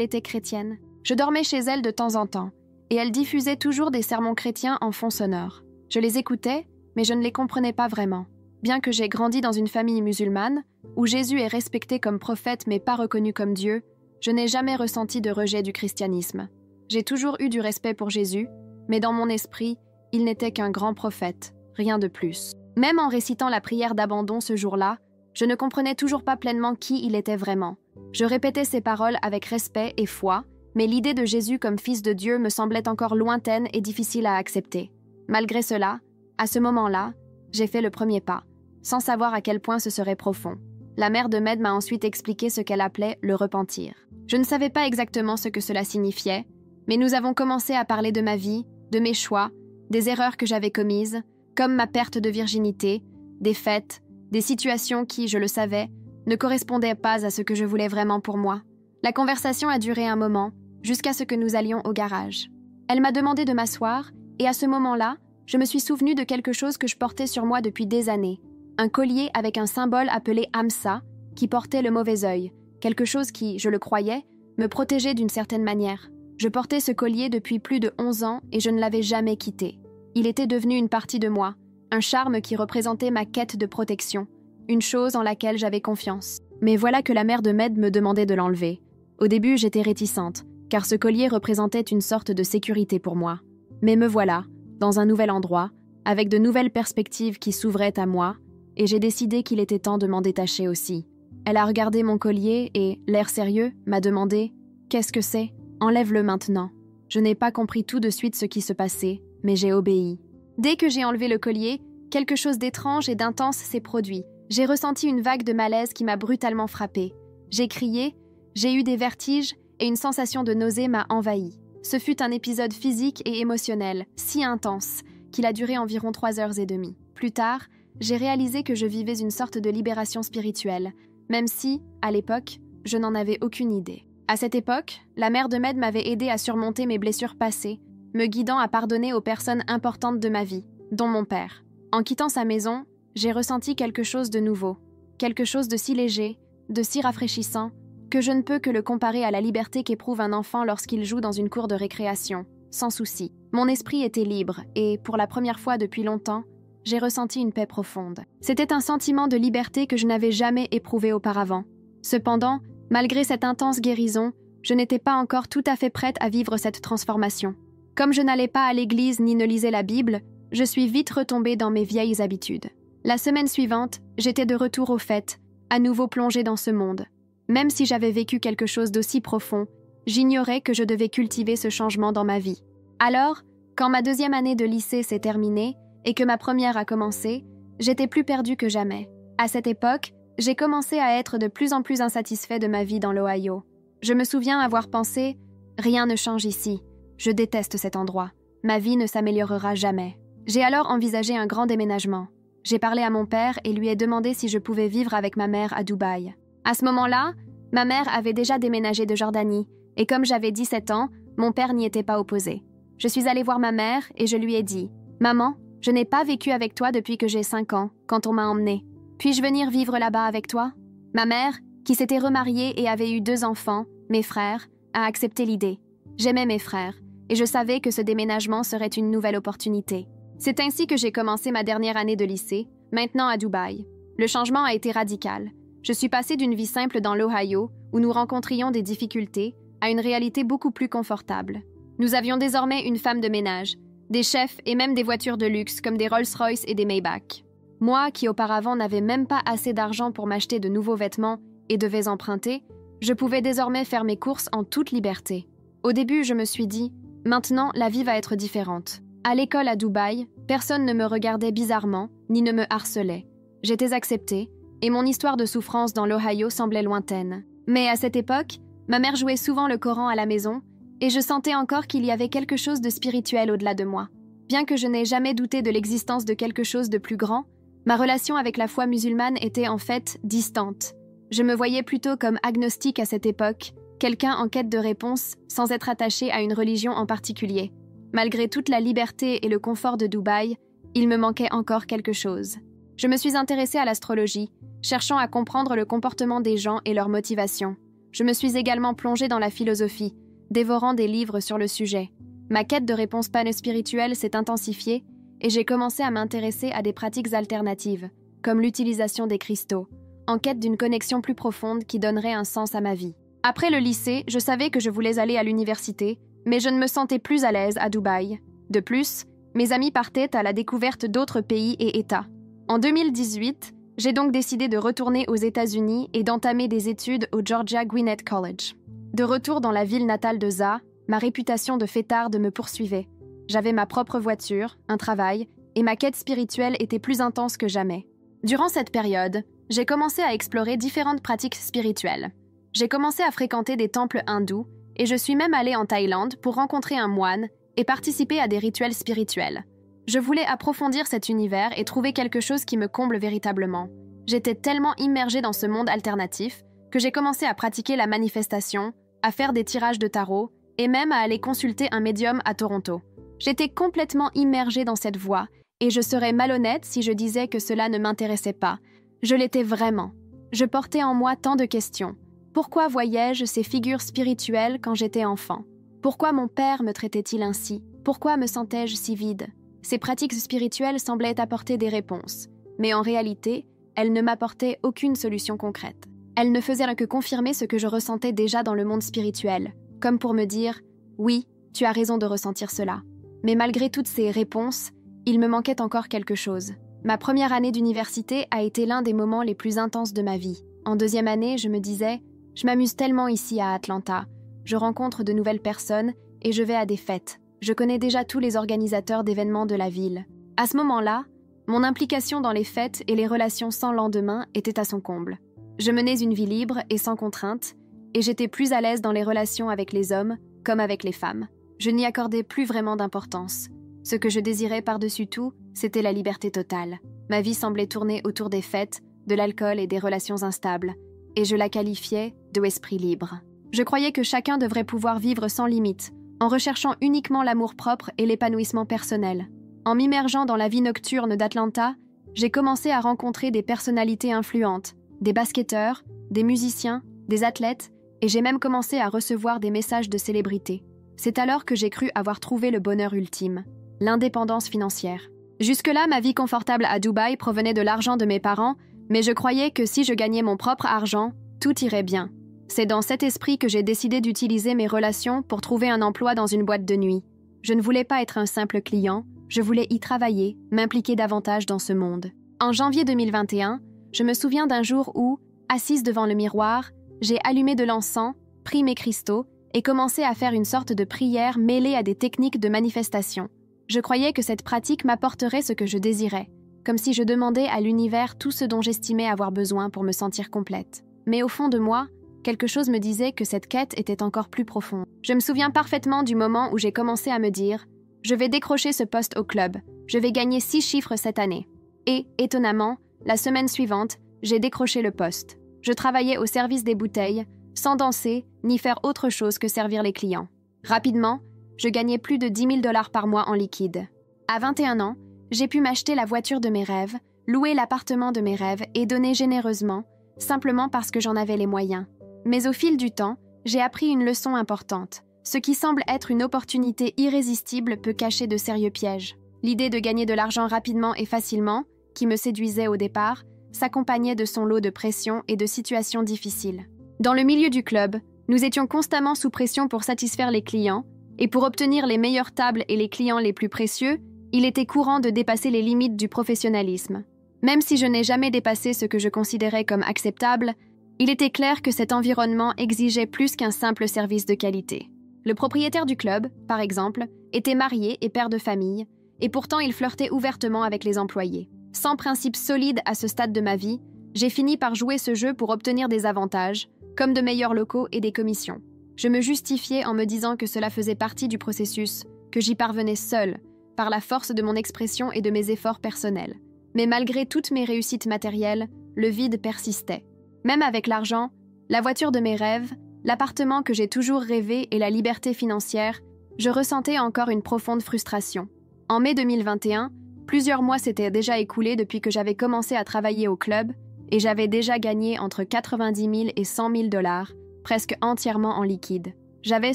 était chrétienne. Je dormais chez elle de temps en temps, et elle diffusait toujours des sermons chrétiens en fond sonore. Je les écoutais, mais je ne les comprenais pas vraiment. Bien que j'ai grandi dans une famille musulmane, où Jésus est respecté comme prophète mais pas reconnu comme Dieu, je n'ai jamais ressenti de rejet du christianisme. J'ai toujours eu du respect pour Jésus, mais dans mon esprit, il n'était qu'un grand prophète, rien de plus. Même en récitant la prière d'abandon ce jour-là, je ne comprenais toujours pas pleinement qui il était vraiment. Je répétais ces paroles avec respect et foi, mais l'idée de Jésus comme fils de Dieu me semblait encore lointaine et difficile à accepter. Malgré cela, à ce moment-là, j'ai fait le premier pas, sans savoir à quel point ce serait profond. La mère de Med m'a ensuite expliqué ce qu'elle appelait le repentir. Je ne savais pas exactement ce que cela signifiait, mais nous avons commencé à parler de ma vie, de mes choix, des erreurs que j'avais commises, comme ma perte de virginité, des fêtes, des situations qui, je le savais, ne correspondaient pas à ce que je voulais vraiment pour moi. La conversation a duré un moment, jusqu'à ce que nous allions au garage. Elle m'a demandé de m'asseoir, et à ce moment-là, je me suis souvenue de quelque chose que je portais sur moi depuis des années. Un collier avec un symbole appelé Hamsa, qui portait le mauvais œil, quelque chose qui, je le croyais, me protégeait d'une certaine manière. Je portais ce collier depuis plus de 11 ans et je ne l'avais jamais quitté. Il était devenu une partie de moi, un charme qui représentait ma quête de protection, une chose en laquelle j'avais confiance. Mais voilà que la mère de Med me demandait de l'enlever. Au début, j'étais réticente, car ce collier représentait une sorte de sécurité pour moi. Mais me voilà, dans un nouvel endroit, avec de nouvelles perspectives qui s'ouvraient à moi, et j'ai décidé qu'il était temps de m'en détacher aussi. Elle a regardé mon collier et, l'air sérieux, m'a demandé « Qu'est-ce que c'est ? Enlève-le maintenant ». Je n'ai pas compris tout de suite ce qui se passait, mais j'ai obéi. Dès que j'ai enlevé le collier, quelque chose d'étrange et d'intense s'est produit. J'ai ressenti une vague de malaise qui m'a brutalement frappée. J'ai crié, j'ai eu des vertiges et une sensation de nausée m'a envahi. Ce fut un épisode physique et émotionnel, si intense, qu'il a duré environ 3h30. Plus tard, j'ai réalisé que je vivais une sorte de libération spirituelle, même si, à l'époque, je n'en avais aucune idée. À cette époque, la mère de Med m'avait aidé à surmonter mes blessures passées, me guidant à pardonner aux personnes importantes de ma vie, dont mon père. En quittant sa maison, j'ai ressenti quelque chose de nouveau, quelque chose de si léger, de si rafraîchissant, que je ne peux que le comparer à la liberté qu'éprouve un enfant lorsqu'il joue dans une cour de récréation, sans souci. Mon esprit était libre et, pour la première fois depuis longtemps, j'ai ressenti une paix profonde. C'était un sentiment de liberté que je n'avais jamais éprouvé auparavant. Cependant, malgré cette intense guérison, je n'étais pas encore tout à fait prête à vivre cette transformation. Comme je n'allais pas à l'église ni ne lisais la Bible, je suis vite retombée dans mes vieilles habitudes. La semaine suivante, j'étais de retour aux fêtes, à nouveau plongée dans ce monde. Même si j'avais vécu quelque chose d'aussi profond, j'ignorais que je devais cultiver ce changement dans ma vie. Alors, quand ma 2e année de lycée s'est terminée et que ma première a commencé, j'étais plus perdue que jamais. À cette époque, j'ai commencé à être de plus en plus insatisfait de ma vie dans l'Ohio. Je me souviens avoir pensé « Rien ne change ici. Je déteste cet endroit. Ma vie ne s'améliorera jamais. » J'ai alors envisagé un grand déménagement. J'ai parlé à mon père et lui ai demandé si je pouvais vivre avec ma mère à Dubaï. À ce moment-là, ma mère avait déjà déménagé de Jordanie, et comme j'avais 17 ans, mon père n'y était pas opposé. Je suis allée voir ma mère et je lui ai dit « Maman, je n'ai pas vécu avec toi depuis que j'ai 5 ans, quand on m'a emmenée. Puis-je venir vivre là-bas avec toi ?» Ma mère, qui s'était remariée et avait eu 2 enfants, mes frères, a accepté l'idée. J'aimais mes frères, et je savais que ce déménagement serait une nouvelle opportunité. C'est ainsi que j'ai commencé ma dernière année de lycée, maintenant à Dubaï. Le changement a été radical. Je suis passée d'une vie simple dans l'Ohio, où nous rencontrions des difficultés, à une réalité beaucoup plus confortable. Nous avions désormais une femme de ménage, des chefs et même des voitures de luxe comme des Rolls-Royce et des Maybach. Moi, qui auparavant n'avais même pas assez d'argent pour m'acheter de nouveaux vêtements et devais emprunter, je pouvais désormais faire mes courses en toute liberté. Au début, je me suis dit « Maintenant, la vie va être différente. » À l'école à Dubaï, personne ne me regardait bizarrement, ni ne me harcelait. J'étais acceptée, et mon histoire de souffrance dans l'Ohio semblait lointaine. Mais à cette époque, ma mère jouait souvent le Coran à la maison, et je sentais encore qu'il y avait quelque chose de spirituel au-delà de moi. Bien que je n'ai jamais douté de l'existence de quelque chose de plus grand, ma relation avec la foi musulmane était en fait distante. Je me voyais plutôt comme agnostique à cette époque, quelqu'un en quête de réponse sans être attaché à une religion en particulier. Malgré toute la liberté et le confort de Dubaï, il me manquait encore quelque chose. Je me suis intéressée à l'astrologie, cherchant à comprendre le comportement des gens et leurs motivations. Je me suis également plongée dans la philosophie, dévorant des livres sur le sujet. Ma quête de réponses panspirituelles s'est intensifiée et j'ai commencé à m'intéresser à des pratiques alternatives, comme l'utilisation des cristaux, en quête d'une connexion plus profonde qui donnerait un sens à ma vie. Après le lycée, je savais que je voulais aller à l'université, mais je ne me sentais plus à l'aise à Dubaï. De plus, mes amis partaient à la découverte d'autres pays et États. En 2018, j'ai donc décidé de retourner aux États-Unis et d'entamer des études au Georgia Gwinnett College. De retour dans la ville natale de Za, ma réputation de fêtarde me poursuivait. J'avais ma propre voiture, un travail, et ma quête spirituelle était plus intense que jamais. Durant cette période, j'ai commencé à explorer différentes pratiques spirituelles. J'ai commencé à fréquenter des temples hindous, et je suis même allée en Thaïlande pour rencontrer un moine et participer à des rituels spirituels. Je voulais approfondir cet univers et trouver quelque chose qui me comble véritablement. J'étais tellement immergée dans ce monde alternatif que j'ai commencé à pratiquer la manifestation, à faire des tirages de tarot et même à aller consulter un médium à Toronto. J'étais complètement immergée dans cette voie et je serais malhonnête si je disais que cela ne m'intéressait pas. Je l'étais vraiment. Je portais en moi tant de questions. Pourquoi voyais-je ces figures spirituelles quand j'étais enfant? Pourquoi mon père me traitait-il ainsi? Pourquoi me sentais-je si vide? Ces pratiques spirituelles semblaient apporter des réponses, mais en réalité, elles ne m'apportaient aucune solution concrète. Elles ne faisaient que confirmer ce que je ressentais déjà dans le monde spirituel, comme pour me dire « Oui, tu as raison de ressentir cela ». Mais malgré toutes ces réponses, il me manquait encore quelque chose. Ma première année d'université a été l'un des moments les plus intenses de ma vie. En deuxième année, je me disais « Je m'amuse tellement ici à Atlanta. Je rencontre de nouvelles personnes et je vais à des fêtes. Je connais déjà tous les organisateurs d'événements de la ville. » À ce moment-là, mon implication dans les fêtes et les relations sans lendemain était à son comble. Je menais une vie libre et sans contrainte, et j'étais plus à l'aise dans les relations avec les hommes comme avec les femmes. Je n'y accordais plus vraiment d'importance. Ce que je désirais par-dessus tout, c'était la liberté totale. Ma vie semblait tourner autour des fêtes, de l'alcool et des relations instables, et je la qualifiais de esprit libre. Je croyais que chacun devrait pouvoir vivre sans limite, en recherchant uniquement l'amour-propre et l'épanouissement personnel. En m'immergeant dans la vie nocturne d'Atlanta, j'ai commencé à rencontrer des personnalités influentes, des basketteurs, des musiciens, des athlètes, et j'ai même commencé à recevoir des messages de célébrités. C'est alors que j'ai cru avoir trouvé le bonheur ultime, l'indépendance financière. Jusque-là, ma vie confortable à Dubaï provenait de l'argent de mes parents, mais je croyais que si je gagnais mon propre argent, tout irait bien. C'est dans cet esprit que j'ai décidé d'utiliser mes relations pour trouver un emploi dans une boîte de nuit. Je ne voulais pas être un simple client, je voulais y travailler, m'impliquer davantage dans ce monde. En janvier 2021, je me souviens d'un jour où, assise devant le miroir, j'ai allumé de l'encens, pris mes cristaux et commencé à faire une sorte de prière mêlée à des techniques de manifestation. Je croyais que cette pratique m'apporterait ce que je désirais, comme si je demandais à l'univers tout ce dont j'estimais avoir besoin pour me sentir complète. Mais au fond de moi, quelque chose me disait que cette quête était encore plus profonde. Je me souviens parfaitement du moment où j'ai commencé à me dire « Je vais décrocher ce poste au club, je vais gagner 6 chiffres cette année. » Et, étonnamment, la semaine suivante, j'ai décroché le poste. Je travaillais au service des bouteilles, sans danser, ni faire autre chose que servir les clients. Rapidement, je gagnais plus de 10 000 $ par mois en liquide. À 21 ans, j'ai pu m'acheter la voiture de mes rêves, louer l'appartement de mes rêves et donner généreusement, simplement parce que j'en avais les moyens. Mais au fil du temps, j'ai appris une leçon importante. Ce qui semble être une opportunité irrésistible peut cacher de sérieux pièges. L'idée de gagner de l'argent rapidement et facilement, qui me séduisait au départ, s'accompagnait de son lot de pression et de situations difficiles. Dans le milieu du club, nous étions constamment sous pression pour satisfaire les clients, et pour obtenir les meilleures tables et les clients les plus précieux, il était courant de dépasser les limites du professionnalisme. Même si je n'ai jamais dépassé ce que je considérais comme acceptable, il était clair que cet environnement exigeait plus qu'un simple service de qualité. Le propriétaire du club, par exemple, était marié et père de famille, et pourtant il flirtait ouvertement avec les employés. Sans principe solide à ce stade de ma vie, j'ai fini par jouer ce jeu pour obtenir des avantages, comme de meilleurs locaux et des commissions. Je me justifiais en me disant que cela faisait partie du processus, que j'y parvenais seule, par la force de mon expression et de mes efforts personnels. Mais malgré toutes mes réussites matérielles, le vide persistait. Même avec l'argent, la voiture de mes rêves, l'appartement que j'ai toujours rêvé et la liberté financière, je ressentais encore une profonde frustration. En mai 2021, plusieurs mois s'étaient déjà écoulés depuis que j'avais commencé à travailler au club et j'avais déjà gagné entre 90 000 et 100 000 $, presque entièrement en liquide. J'avais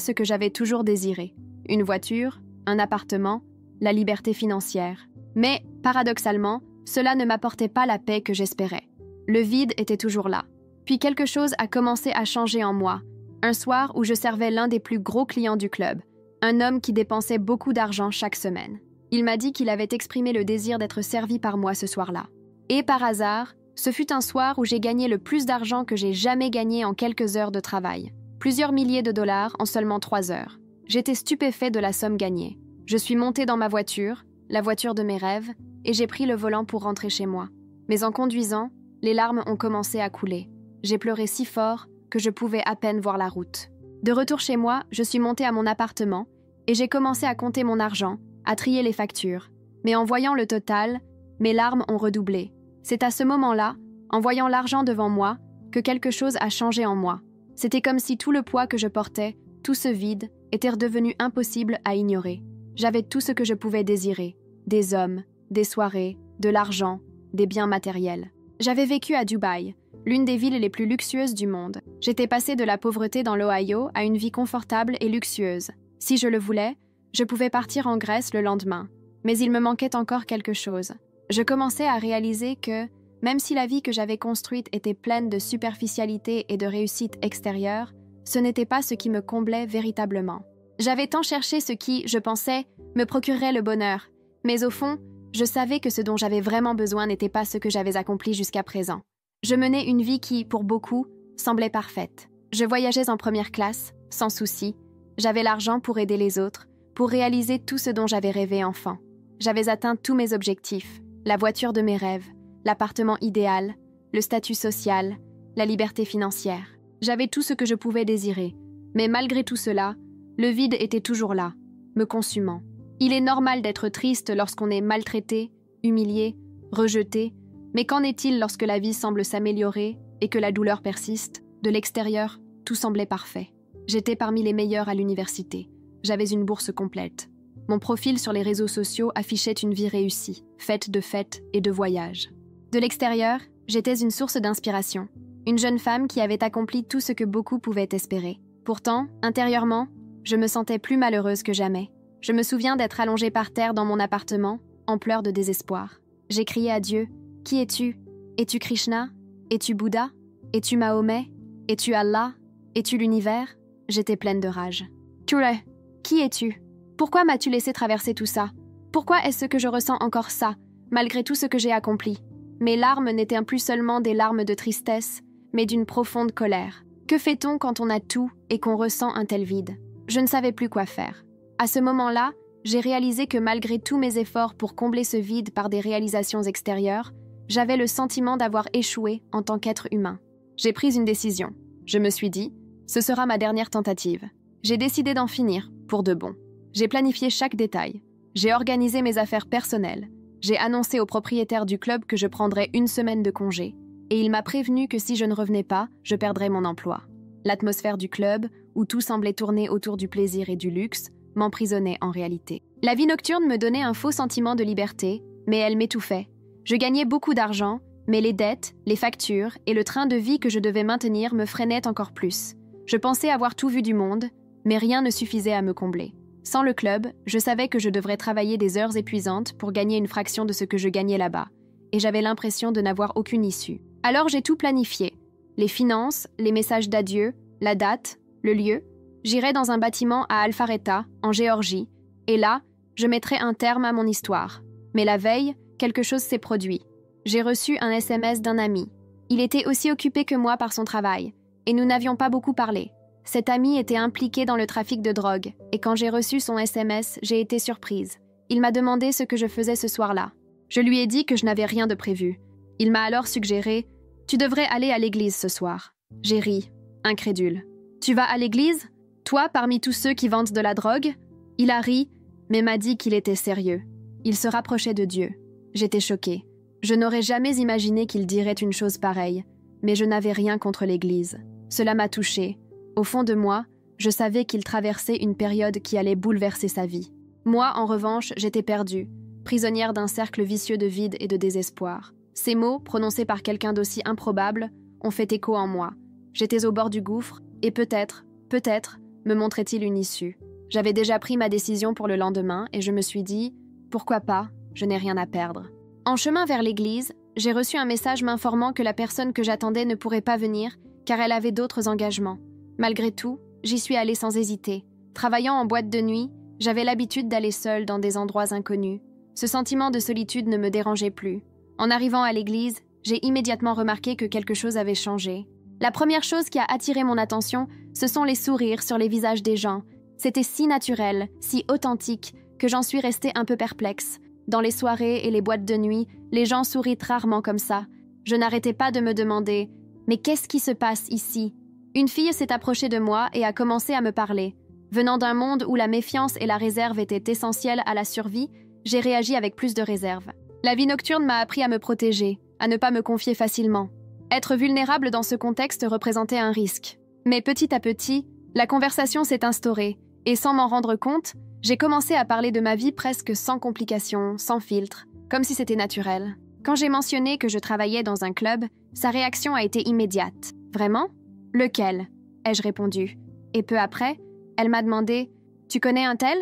ce que j'avais toujours désiré, une voiture, un appartement, la liberté financière. Mais, paradoxalement, cela ne m'apportait pas la paix que j'espérais. Le vide était toujours là. Puis quelque chose a commencé à changer en moi, un soir où je servais l'un des plus gros clients du club, un homme qui dépensait beaucoup d'argent chaque semaine. Il m'a dit qu'il avait exprimé le désir d'être servi par moi ce soir-là. Et par hasard, ce fut un soir où j'ai gagné le plus d'argent que j'ai jamais gagné en quelques heures de travail. Plusieurs milliers de dollars en seulement 3 heures. J'étais stupéfait de la somme gagnée. Je suis montée dans ma voiture, la voiture de mes rêves, et j'ai pris le volant pour rentrer chez moi. Mais en conduisant, les larmes ont commencé à couler. J'ai pleuré si fort que je pouvais à peine voir la route. De retour chez moi, je suis montée à mon appartement et j'ai commencé à compter mon argent, à trier les factures. Mais en voyant le total, mes larmes ont redoublé. C'est à ce moment-là, en voyant l'argent devant moi, que quelque chose a changé en moi. C'était comme si tout le poids que je portais, tout ce vide, était redevenu impossible à ignorer. J'avais tout ce que je pouvais désirer. Des hommes, des soirées, de l'argent, des biens matériels. J'avais vécu à Dubaï, l'une des villes les plus luxueuses du monde. J'étais passée de la pauvreté dans l'Ohio à une vie confortable et luxueuse. Si je le voulais, je pouvais partir en Grèce le lendemain. Mais il me manquait encore quelque chose. Je commençais à réaliser que, même si la vie que j'avais construite était pleine de superficialité et de réussite extérieure, ce n'était pas ce qui me comblait véritablement. J'avais tant cherché ce qui, je pensais, me procurerait le bonheur, mais au fond, je savais que ce dont j'avais vraiment besoin n'était pas ce que j'avais accompli jusqu'à présent. Je menais une vie qui, pour beaucoup, semblait parfaite. Je voyageais en première classe, sans souci. J'avais l'argent pour aider les autres, pour réaliser tout ce dont j'avais rêvé enfant. J'avais atteint tous mes objectifs, la voiture de mes rêves, l'appartement idéal, le statut social, la liberté financière. J'avais tout ce que je pouvais désirer. Mais malgré tout cela, le vide était toujours là, me consumant. Il est normal d'être triste lorsqu'on est maltraité, humilié, rejeté, mais qu'en est-il lorsque la vie semble s'améliorer et que la douleur persiste? De l'extérieur, tout semblait parfait. J'étais parmi les meilleurs à l'université. J'avais une bourse complète. Mon profil sur les réseaux sociaux affichait une vie réussie, faite de fêtes et de voyages. De l'extérieur, j'étais une source d'inspiration. Une jeune femme qui avait accompli tout ce que beaucoup pouvaient espérer. Pourtant, intérieurement, je me sentais plus malheureuse que jamais. Je me souviens d'être allongée par terre dans mon appartement, en pleurs de désespoir. J'ai crié à Dieu, « Qui es-tu? Es-tu Krishna? Es-tu Bouddha? Es-tu Mahomet? Es-tu Allah? Es-tu l'univers ?» J'étais pleine de rage. « Tule, qui es-tu? Pourquoi m'as-tu laissé traverser tout ça? Pourquoi est-ce que je ressens encore ça, malgré tout ce que j'ai accompli? » Mes larmes n'étaient plus seulement des larmes de tristesse, mais d'une profonde colère. Que fait-on quand on a tout et qu'on ressent un tel vide? Je ne savais plus quoi faire. À ce moment-là, j'ai réalisé que malgré tous mes efforts pour combler ce vide par des réalisations extérieures, j'avais le sentiment d'avoir échoué en tant qu'être humain. J'ai pris une décision. Je me suis dit, ce sera ma dernière tentative. J'ai décidé d'en finir, pour de bon. J'ai planifié chaque détail. J'ai organisé mes affaires personnelles. J'ai annoncé au propriétaire du club que je prendrais 1 semaine de congé. Et il m'a prévenu que si je ne revenais pas, je perdrais mon emploi. L'atmosphère du club, où tout semblait tourner autour du plaisir et du luxe, m'emprisonnait en réalité. La vie nocturne me donnait un faux sentiment de liberté, mais elle m'étouffait. Je gagnais beaucoup d'argent, mais les dettes, les factures et le train de vie que je devais maintenir me freinaient encore plus. Je pensais avoir tout vu du monde, mais rien ne suffisait à me combler. Sans le club, je savais que je devrais travailler des heures épuisantes pour gagner une fraction de ce que je gagnais là-bas, et j'avais l'impression de n'avoir aucune issue. Alors j'ai tout planifié. Les finances, les messages d'adieu, la date, le lieu. J'irai dans un bâtiment à Alpharetta, en Géorgie, et là, je mettrai un terme à mon histoire. Mais la veille, quelque chose s'est produit. J'ai reçu un SMS d'un ami. Il était aussi occupé que moi par son travail, et nous n'avions pas beaucoup parlé. Cet ami était impliqué dans le trafic de drogue, et quand j'ai reçu son SMS, j'ai été surprise. Il m'a demandé ce que je faisais ce soir-là. Je lui ai dit que je n'avais rien de prévu. Il m'a alors suggéré « Tu devrais aller à l'église ce soir ». J'ai ri, incrédule. « Tu vas à l'église ? Toi, parmi tous ceux qui vendent de la drogue ?» Il a ri, mais m'a dit qu'il était sérieux. Il se rapprochait de Dieu. J'étais choquée. Je n'aurais jamais imaginé qu'il dirait une chose pareille, mais je n'avais rien contre l'église. Cela m'a touchée. Au fond de moi, je savais qu'il traversait une période qui allait bouleverser sa vie. Moi, en revanche, j'étais perdue, prisonnière d'un cercle vicieux de vide et de désespoir. Ces mots, prononcés par quelqu'un d'aussi improbable, ont fait écho en moi. J'étais au bord du gouffre, et peut-être, me montrait-il une issue. J'avais déjà pris ma décision pour le lendemain, et je me suis dit « Pourquoi pas ? Je n'ai rien à perdre ». En chemin vers l'église, j'ai reçu un message m'informant que la personne que j'attendais ne pourrait pas venir, car elle avait d'autres engagements. Malgré tout, j'y suis allée sans hésiter. Travaillant en boîte de nuit, j'avais l'habitude d'aller seule dans des endroits inconnus. Ce sentiment de solitude ne me dérangeait plus. En arrivant à l'église, j'ai immédiatement remarqué que quelque chose avait changé. La première chose qui a attiré mon attention, ce sont les sourires sur les visages des gens. C'était si naturel, si authentique, que j'en suis restée un peu perplexe. Dans les soirées et les boîtes de nuit, les gens sourient rarement comme ça. Je n'arrêtais pas de me demander « Mais qu'est-ce qui se passe ici ?» Une fille s'est approchée de moi et a commencé à me parler. Venant d'un monde où la méfiance et la réserve étaient essentielles à la survie, j'ai réagi avec plus de réserve. La vie nocturne m'a appris à me protéger, à ne pas me confier facilement. Être vulnérable dans ce contexte représentait un risque. Mais petit à petit, la conversation s'est instaurée, et sans m'en rendre compte, j'ai commencé à parler de ma vie presque sans complications, sans filtre, comme si c'était naturel. Quand j'ai mentionné que je travaillais dans un club, sa réaction a été immédiate. « Vraiment ? Lequel ?» ai-je répondu. Et peu après, elle m'a demandé « Tu connais un tel ?»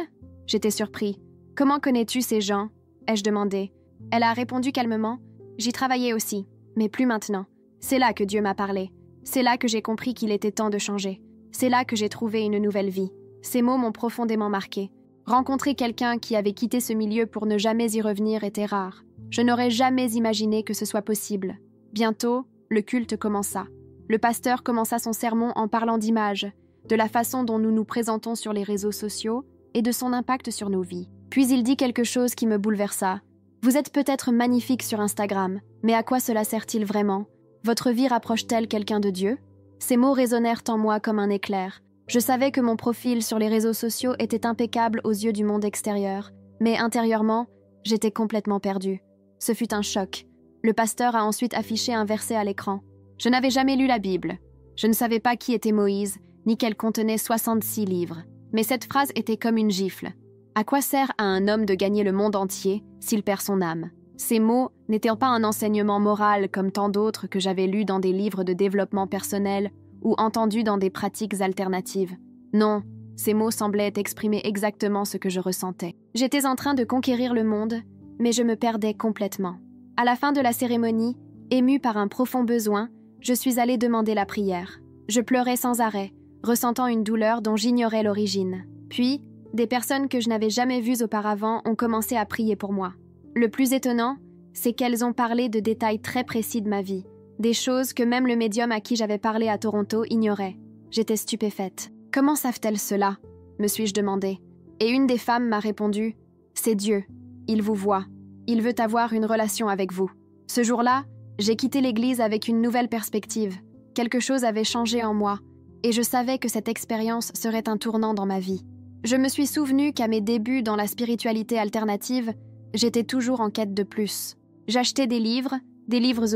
J'étais surpris. « Comment connais-tu ces gens ?» ai-je demandé. Elle a répondu calmement « J'y travaillais aussi, mais plus maintenant. C'est là que Dieu m'a parlé. C'est là que j'ai compris qu'il était temps de changer. C'est là que j'ai trouvé une nouvelle vie. » Ces mots m'ont profondément marqué. Rencontrer quelqu'un qui avait quitté ce milieu pour ne jamais y revenir était rare. Je n'aurais jamais imaginé que ce soit possible. Bientôt, le culte commença. Le pasteur commença son sermon en parlant d'images, de la façon dont nous nous présentons sur les réseaux sociaux et de son impact sur nos vies. Puis il dit quelque chose qui me bouleversa. « Vous êtes peut-être magnifique sur Instagram, mais à quoi cela sert-il vraiment ? Votre vie rapproche-t-elle quelqu'un de Dieu ?» Ces mots résonnèrent en moi comme un éclair. Je savais que mon profil sur les réseaux sociaux était impeccable aux yeux du monde extérieur, mais intérieurement, j'étais complètement perdue. Ce fut un choc. Le pasteur a ensuite affiché un verset à l'écran. Je n'avais jamais lu la Bible. Je ne savais pas qui était Moïse, ni qu'elle contenait 66 livres. Mais cette phrase était comme une gifle. À quoi sert à un homme de gagner le monde entier s'il perd son âme ? Ces mots n'étaient pas un enseignement moral comme tant d'autres que j'avais lus dans des livres de développement personnel ou entendus dans des pratiques alternatives. Non, ces mots semblaient exprimer exactement ce que je ressentais. J'étais en train de conquérir le monde, mais je me perdais complètement. À la fin de la cérémonie, émue par un profond besoin, je suis allée demander la prière. Je pleurais sans arrêt, ressentant une douleur dont j'ignorais l'origine. Puis, des personnes que je n'avais jamais vues auparavant ont commencé à prier pour moi. Le plus étonnant, c'est qu'elles ont parlé de détails très précis de ma vie, des choses que même le médium à qui j'avais parlé à Toronto ignorait. J'étais stupéfaite. Comment savent-elles cela ? Me suis-je demandé. Et une des femmes m'a répondu « C'est Dieu, il vous voit, il veut avoir une relation avec vous ». Ce jour-là, j'ai quitté l'église avec une nouvelle perspective. Quelque chose avait changé en moi, et je savais que cette expérience serait un tournant dans ma vie. Je me suis souvenu qu'à mes débuts dans la spiritualité alternative, j'étais toujours en quête de plus. J'achetais des livres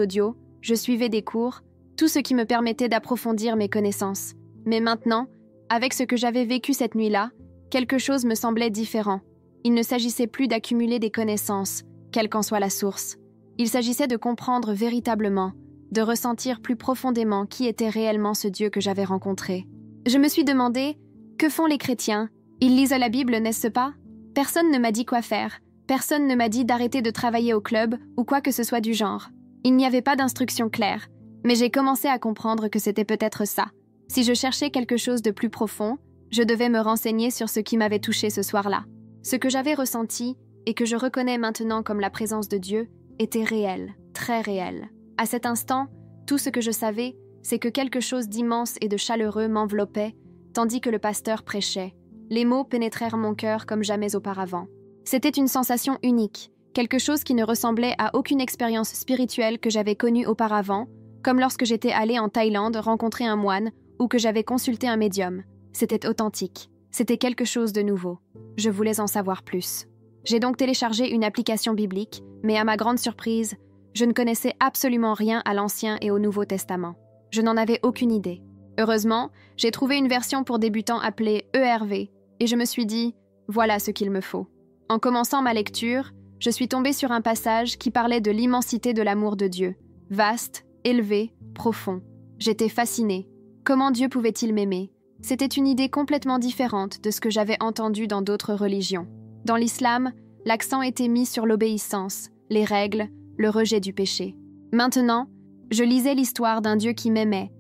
audio, je suivais des cours, tout ce qui me permettait d'approfondir mes connaissances. Mais maintenant, avec ce que j'avais vécu cette nuit-là, quelque chose me semblait différent. Il ne s'agissait plus d'accumuler des connaissances, quelle qu'en soit la source. Il s'agissait de comprendre véritablement, de ressentir plus profondément qui était réellement ce Dieu que j'avais rencontré. Je me suis demandé, que font les chrétiens? Ils lisent la Bible, n'est-ce pas? Personne ne m'a dit quoi faire. Personne ne m'a dit d'arrêter de travailler au club ou quoi que ce soit du genre. Il n'y avait pas d'instruction claire, mais j'ai commencé à comprendre que c'était peut-être ça. Si je cherchais quelque chose de plus profond, je devais me renseigner sur ce qui m'avait touché ce soir-là. Ce que j'avais ressenti, et que je reconnais maintenant comme la présence de Dieu, était réel, très réel. À cet instant, tout ce que je savais, c'est que quelque chose d'immense et de chaleureux m'enveloppait, tandis que le pasteur prêchait. Les mots pénétrèrent mon cœur comme jamais auparavant. C'était une sensation unique, quelque chose qui ne ressemblait à aucune expérience spirituelle que j'avais connue auparavant, comme lorsque j'étais allée en Thaïlande rencontrer un moine ou que j'avais consulté un médium. C'était authentique, c'était quelque chose de nouveau. Je voulais en savoir plus. J'ai donc téléchargé une application biblique, mais à ma grande surprise, je ne connaissais absolument rien à l'Ancien et au Nouveau Testament. Je n'en avais aucune idée. Heureusement, j'ai trouvé une version pour débutants appelée ERV, et je me suis dit, voilà ce qu'il me faut. En commençant ma lecture, je suis tombée sur un passage qui parlait de l'immensité de l'amour de Dieu. Vaste, élevé, profond. J'étais fascinée. Comment Dieu pouvait-il m'aimer? C'était une idée complètement différente de ce que j'avais entendu dans d'autres religions. Dans l'islam, l'accent était mis sur l'obéissance, les règles, le rejet du péché. Maintenant, je lisais l'histoire d'un Dieu qui m'aimait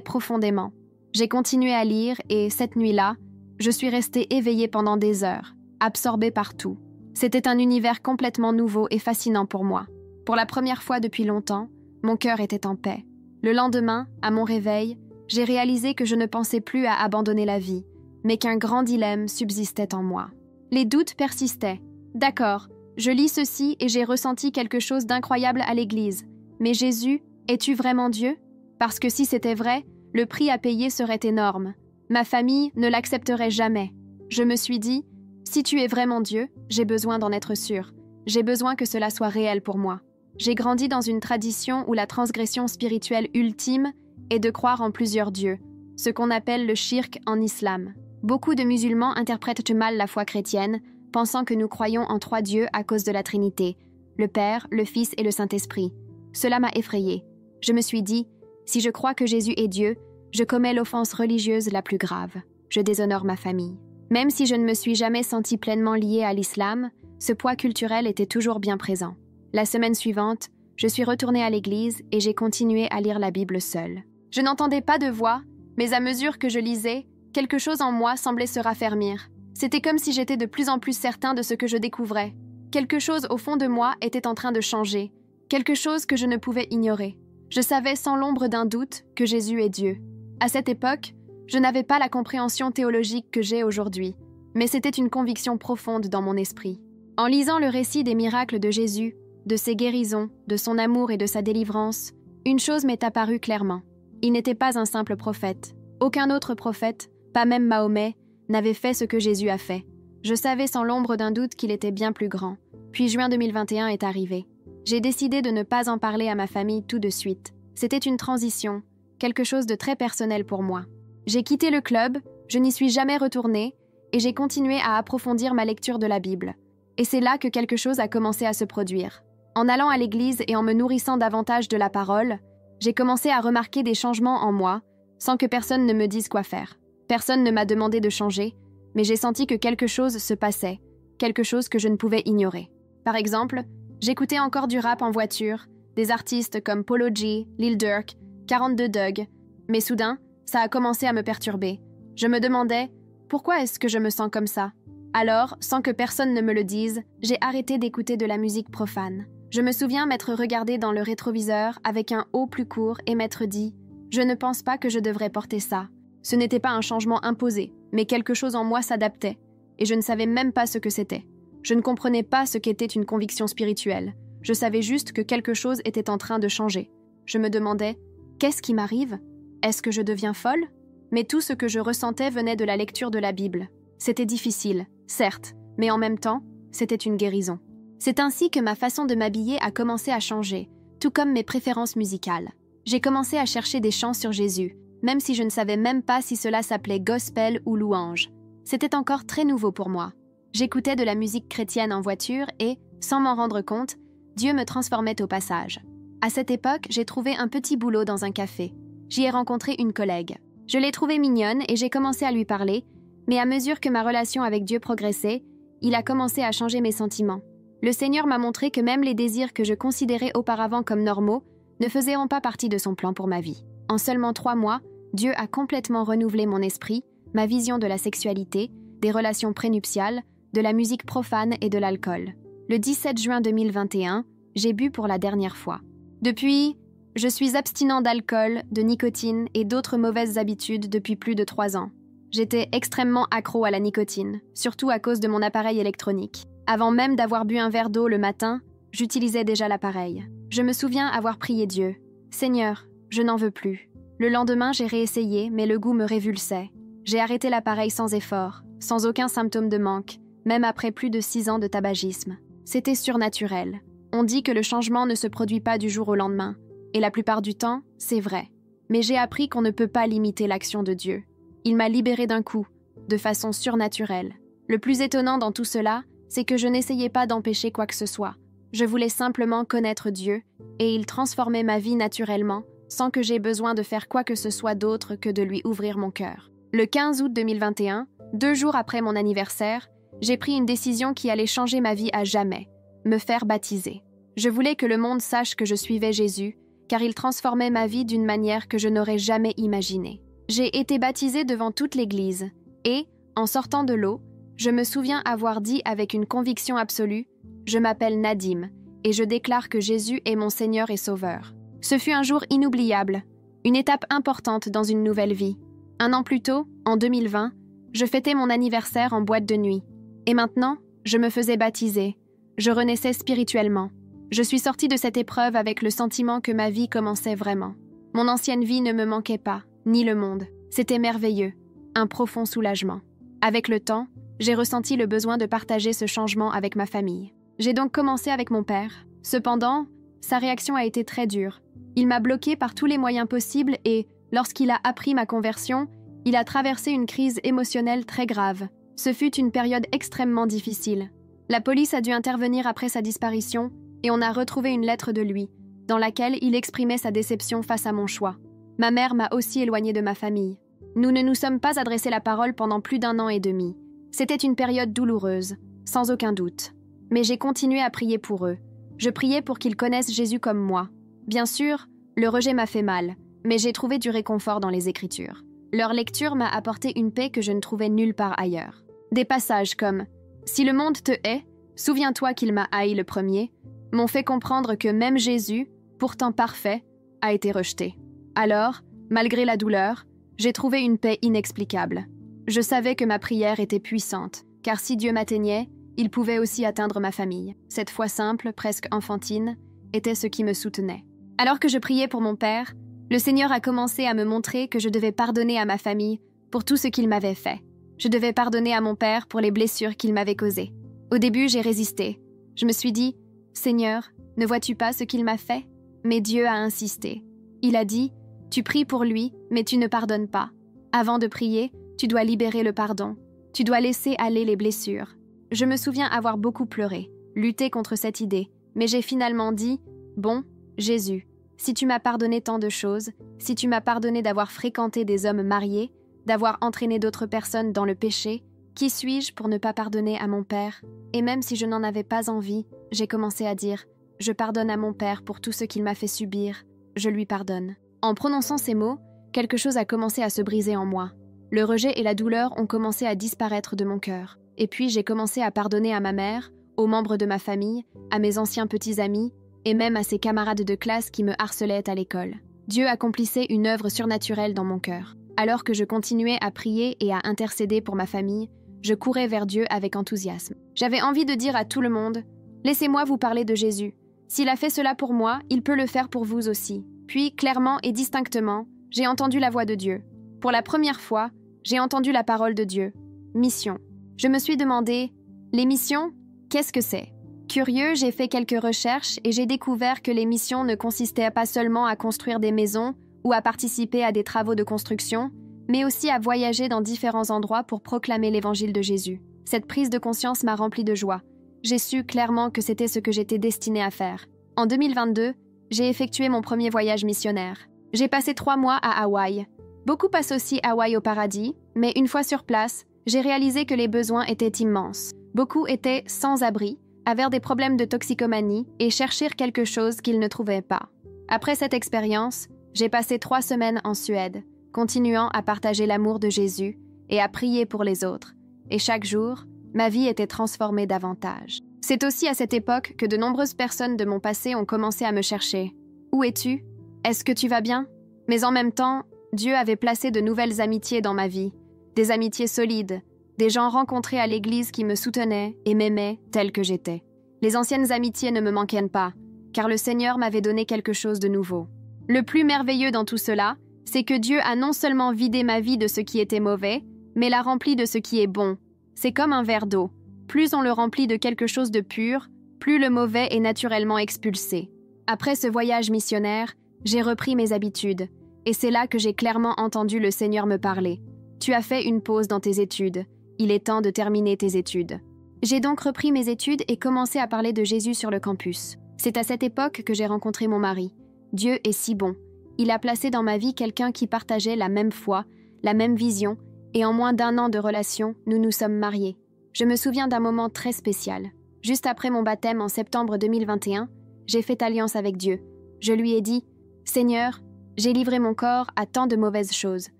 profondément. J'ai continué à lire et, cette nuit-là, je suis restée éveillée pendant des heures, absorbée par tout. C'était un univers complètement nouveau et fascinant pour moi. Pour la première fois depuis longtemps, mon cœur était en paix. Le lendemain, à mon réveil, j'ai réalisé que je ne pensais plus à abandonner la vie, mais qu'un grand dilemme subsistait en moi. Les doutes persistaient. D'accord, je lis ceci et j'ai ressenti quelque chose d'incroyable à l'église. Mais Jésus, es-tu vraiment Dieu? Parce que si c'était vrai, le prix à payer serait énorme. Ma famille ne l'accepterait jamais. Je me suis dit, si tu es vraiment Dieu, j'ai besoin d'en être sûre. J'ai besoin que cela soit réel pour moi. J'ai grandi dans une tradition où la transgression spirituelle ultime est de croire en plusieurs dieux, ce qu'on appelle le shirk en islam. Beaucoup de musulmans interprètent mal la foi chrétienne, pensant que nous croyons en 3 dieux à cause de la Trinité, le Père, le Fils et le Saint-Esprit. Cela m'a effrayée. Je me suis dit, si je crois que Jésus est Dieu, je commets l'offense religieuse la plus grave. Je déshonore ma famille. Même si je ne me suis jamais sentie pleinement liée à l'islam, ce poids culturel était toujours bien présent. La semaine suivante, je suis retournée à l'église et j'ai continué à lire la Bible seule. Je n'entendais pas de voix, mais à mesure que je lisais, quelque chose en moi semblait se raffermir. C'était comme si j'étais de plus en plus certain de ce que je découvrais. Quelque chose au fond de moi était en train de changer, quelque chose que je ne pouvais ignorer. Je savais sans l'ombre d'un doute que Jésus est Dieu. À cette époque, je n'avais pas la compréhension théologique que j'ai aujourd'hui, mais c'était une conviction profonde dans mon esprit. En lisant le récit des miracles de Jésus, de ses guérisons, de son amour et de sa délivrance, une chose m'est apparue clairement. Il n'était pas un simple prophète. Aucun autre prophète, pas même Mahomet, n'avait fait ce que Jésus a fait. Je savais sans l'ombre d'un doute qu'il était bien plus grand. Puis juin 2021 est arrivé. J'ai décidé de ne pas en parler à ma famille tout de suite. C'était une transition, quelque chose de très personnel pour moi. J'ai quitté le club, je n'y suis jamais retournée, et j'ai continué à approfondir ma lecture de la Bible. Et c'est là que quelque chose a commencé à se produire. En allant à l'église et en me nourrissant davantage de la parole, j'ai commencé à remarquer des changements en moi, sans que personne ne me dise quoi faire. Personne ne m'a demandé de changer, mais j'ai senti que quelque chose se passait, quelque chose que je ne pouvais ignorer. Par exemple, j'écoutais encore du rap en voiture, des artistes comme Polo G, Lil Durk, 42 Dugg, mais soudain, ça a commencé à me perturber. Je me demandais, pourquoi est-ce que je me sens comme ça? Alors, sans que personne ne me le dise, j'ai arrêté d'écouter de la musique profane. Je me souviens m'être regardée dans le rétroviseur avec un haut plus court et m'être dit « Je ne pense pas que je devrais porter ça ». Ce n'était pas un changement imposé, mais quelque chose en moi s'adaptait. et je ne savais même pas ce que c'était. Je ne comprenais pas ce qu'était une conviction spirituelle. Je savais juste que quelque chose était en train de changer. Je me demandais, qu'est-ce qui m'arrive? Est-ce que je deviens folle? Mais tout ce que je ressentais venait de la lecture de la Bible. C'était difficile, certes, mais en même temps, c'était une guérison. C'est ainsi que ma façon de m'habiller a commencé à changer, tout comme mes préférences musicales. J'ai commencé à chercher des chants sur Jésus, même si je ne savais même pas si cela s'appelait gospel ou louange. C'était encore très nouveau pour moi. J'écoutais de la musique chrétienne en voiture et, sans m'en rendre compte, Dieu me transformait au passage. À cette époque, j'ai trouvé un petit boulot dans un café. J'y ai rencontré une collègue. Je l'ai trouvée mignonne et j'ai commencé à lui parler, mais à mesure que ma relation avec Dieu progressait, il a commencé à changer mes sentiments. Le Seigneur m'a montré que même les désirs que je considérais auparavant comme normaux ne faisaient pas partie de son plan pour ma vie. En seulement 3 mois, Dieu a complètement renouvelé mon esprit, ma vision de la sexualité, des relations prénuptiales, de la musique profane et de l'alcool. Le 17 juin 2021, j'ai bu pour la dernière fois. Depuis, je suis abstinent d'alcool, de nicotine et d'autres mauvaises habitudes depuis plus de 3 ans. J'étais extrêmement accro à la nicotine, surtout à cause de mon appareil électronique. Avant même d'avoir bu un verre d'eau le matin, j'utilisais déjà l'appareil. Je me souviens avoir prié Dieu. « Seigneur, je n'en veux plus. » Le lendemain, j'ai réessayé, mais le goût me révulsait. J'ai arrêté l'appareil sans effort, sans aucun symptôme de manque, même après plus de 6 ans de tabagisme. C'était surnaturel. On dit que le changement ne se produit pas du jour au lendemain, et la plupart du temps, c'est vrai. Mais j'ai appris qu'on ne peut pas limiter l'action de Dieu. Il m'a libérée d'un coup, de façon surnaturelle. Le plus étonnant dans tout cela, c'est que je n'essayais pas d'empêcher quoi que ce soit. Je voulais simplement connaître Dieu, et il transformait ma vie naturellement, sans que j'aie besoin de faire quoi que ce soit d'autre que de lui ouvrir mon cœur. Le 15 août 2021, 2 jours après mon anniversaire, j'ai pris une décision qui allait changer ma vie à jamais, me faire baptiser. Je voulais que le monde sache que je suivais Jésus, car il transformait ma vie d'une manière que je n'aurais jamais imaginée. J'ai été baptisée devant toute l'Église, et, en sortant de l'eau, je me souviens avoir dit avec une conviction absolue « Je m'appelle Nadim, et je déclare que Jésus est mon Seigneur et Sauveur. » Ce fut un jour inoubliable, une étape importante dans une nouvelle vie. 1 an plus tôt, en 2020, je fêtais mon anniversaire en boîte de nuit. Et maintenant, je me faisais baptiser. Je renaissais spirituellement. Je suis sortie de cette épreuve avec le sentiment que ma vie commençait vraiment. Mon ancienne vie ne me manquait pas, ni le monde. C'était merveilleux, un profond soulagement. Avec le temps, j'ai ressenti le besoin de partager ce changement avec ma famille. J'ai donc commencé avec mon père. Cependant, sa réaction a été très dure. Il m'a bloquée par tous les moyens possibles et, lorsqu'il a appris ma conversion, il a traversé une crise émotionnelle très grave. Ce fut une période extrêmement difficile. La police a dû intervenir après sa disparition et on a retrouvé une lettre de lui, dans laquelle il exprimait sa déception face à mon choix. Ma mère m'a aussi éloignée de ma famille. Nous ne nous sommes pas adressé la parole pendant plus d'1 an et demi. C'était une période douloureuse, sans aucun doute. Mais j'ai continué à prier pour eux. Je priais pour qu'ils connaissent Jésus comme moi. Bien sûr, le rejet m'a fait mal, mais j'ai trouvé du réconfort dans les Écritures. Leur lecture m'a apporté une paix que je ne trouvais nulle part ailleurs. Des passages comme « Si le monde te hait, souviens-toi qu'il m'a haï le premier » m'ont fait comprendre que même Jésus, pourtant parfait, a été rejeté. Alors, malgré la douleur, j'ai trouvé une paix inexplicable. Je savais que ma prière était puissante, car si Dieu m'atteignait, il pouvait aussi atteindre ma famille. Cette foi simple, presque enfantine, était ce qui me soutenait. Alors que je priais pour mon père, le Seigneur a commencé à me montrer que je devais pardonner à ma famille pour tout ce qu'il m'avait fait. Je devais pardonner à mon père pour les blessures qu'il m'avait causées. Au début, j'ai résisté. Je me suis dit « Seigneur, ne vois-tu pas ce qu'il m'a fait ?» Mais Dieu a insisté. Il a dit « Tu pries pour lui, mais tu ne pardonnes pas. Avant de prier, tu dois libérer le pardon. Tu dois laisser aller les blessures. » Je me souviens avoir beaucoup pleuré, lutté contre cette idée, mais j'ai finalement dit « Bon, Jésus, si tu m'as pardonné tant de choses, si tu m'as pardonné d'avoir fréquenté des hommes mariés, d'avoir entraîné d'autres personnes dans le péché, qui suis-je pour ne pas pardonner à mon Père ?» Et même si je n'en avais pas envie, j'ai commencé à dire « Je pardonne à mon Père pour tout ce qu'il m'a fait subir, je lui pardonne. » En prononçant ces mots, quelque chose a commencé à se briser en moi. Le rejet et la douleur ont commencé à disparaître de mon cœur. Et puis j'ai commencé à pardonner à ma mère, aux membres de ma famille, à mes anciens petits amis, et même à ses camarades de classe qui me harcelaient à l'école. Dieu accomplissait une œuvre surnaturelle dans mon cœur. Alors que je continuais à prier et à intercéder pour ma famille, je courais vers Dieu avec enthousiasme. J'avais envie de dire à tout le monde, « Laissez-moi vous parler de Jésus. S'il a fait cela pour moi, il peut le faire pour vous aussi. » Puis, clairement et distinctement, j'ai entendu la voix de Dieu. Pour la première fois, j'ai entendu la parole de Dieu. Mission. Je me suis demandé, les missions, qu'est-ce que c'est? Curieux, j'ai fait quelques recherches et j'ai découvert que les missions ne consistaient pas seulement à construire des maisons ou à participer à des travaux de construction, mais aussi à voyager dans différents endroits pour proclamer l'évangile de Jésus. Cette prise de conscience m'a remplie de joie. J'ai su clairement que c'était ce que j'étais destinée à faire. En 2022, j'ai effectué mon premier voyage missionnaire. J'ai passé 3 mois à Hawaï. Beaucoup associent Hawaï au paradis, mais une fois sur place, j'ai réalisé que les besoins étaient immenses. Beaucoup étaient sans abri, avaient des problèmes de toxicomanie et cherchèrent quelque chose qu'ils ne trouvaient pas. Après cette expérience, j'ai passé 3 semaines en Suède, continuant à partager l'amour de Jésus et à prier pour les autres. Et chaque jour, ma vie était transformée davantage. C'est aussi à cette époque que de nombreuses personnes de mon passé ont commencé à me chercher. « Où es-tu? Est-ce que tu vas bien ?» Mais en même temps, Dieu avait placé de nouvelles amitiés dans ma vie, des amitiés solides, des gens rencontrés à l'église qui me soutenaient et m'aimaient tel que j'étais. Les anciennes amitiés ne me manquaient pas, car le Seigneur m'avait donné quelque chose de nouveau. Le plus merveilleux dans tout cela, c'est que Dieu a non seulement vidé ma vie de ce qui était mauvais, mais l'a rempli de ce qui est bon. C'est comme un verre d'eau. Plus on le remplit de quelque chose de pur, plus le mauvais est naturellement expulsé. Après ce voyage missionnaire, j'ai repris mes habitudes, et c'est là que j'ai clairement entendu le Seigneur me parler. « Tu as fait une pause dans tes études. Il est temps de terminer tes études. » J'ai donc repris mes études et commencé à parler de Jésus sur le campus. C'est à cette époque que j'ai rencontré mon mari. Dieu est si bon. Il a placé dans ma vie quelqu'un qui partageait la même foi, la même vision, et en moins d'1 an de relation, nous nous sommes mariés. Je me souviens d'un moment très spécial. Juste après mon baptême en septembre 2021, j'ai fait alliance avec Dieu. Je lui ai dit « Seigneur, j'ai livré mon corps à tant de mauvaises choses.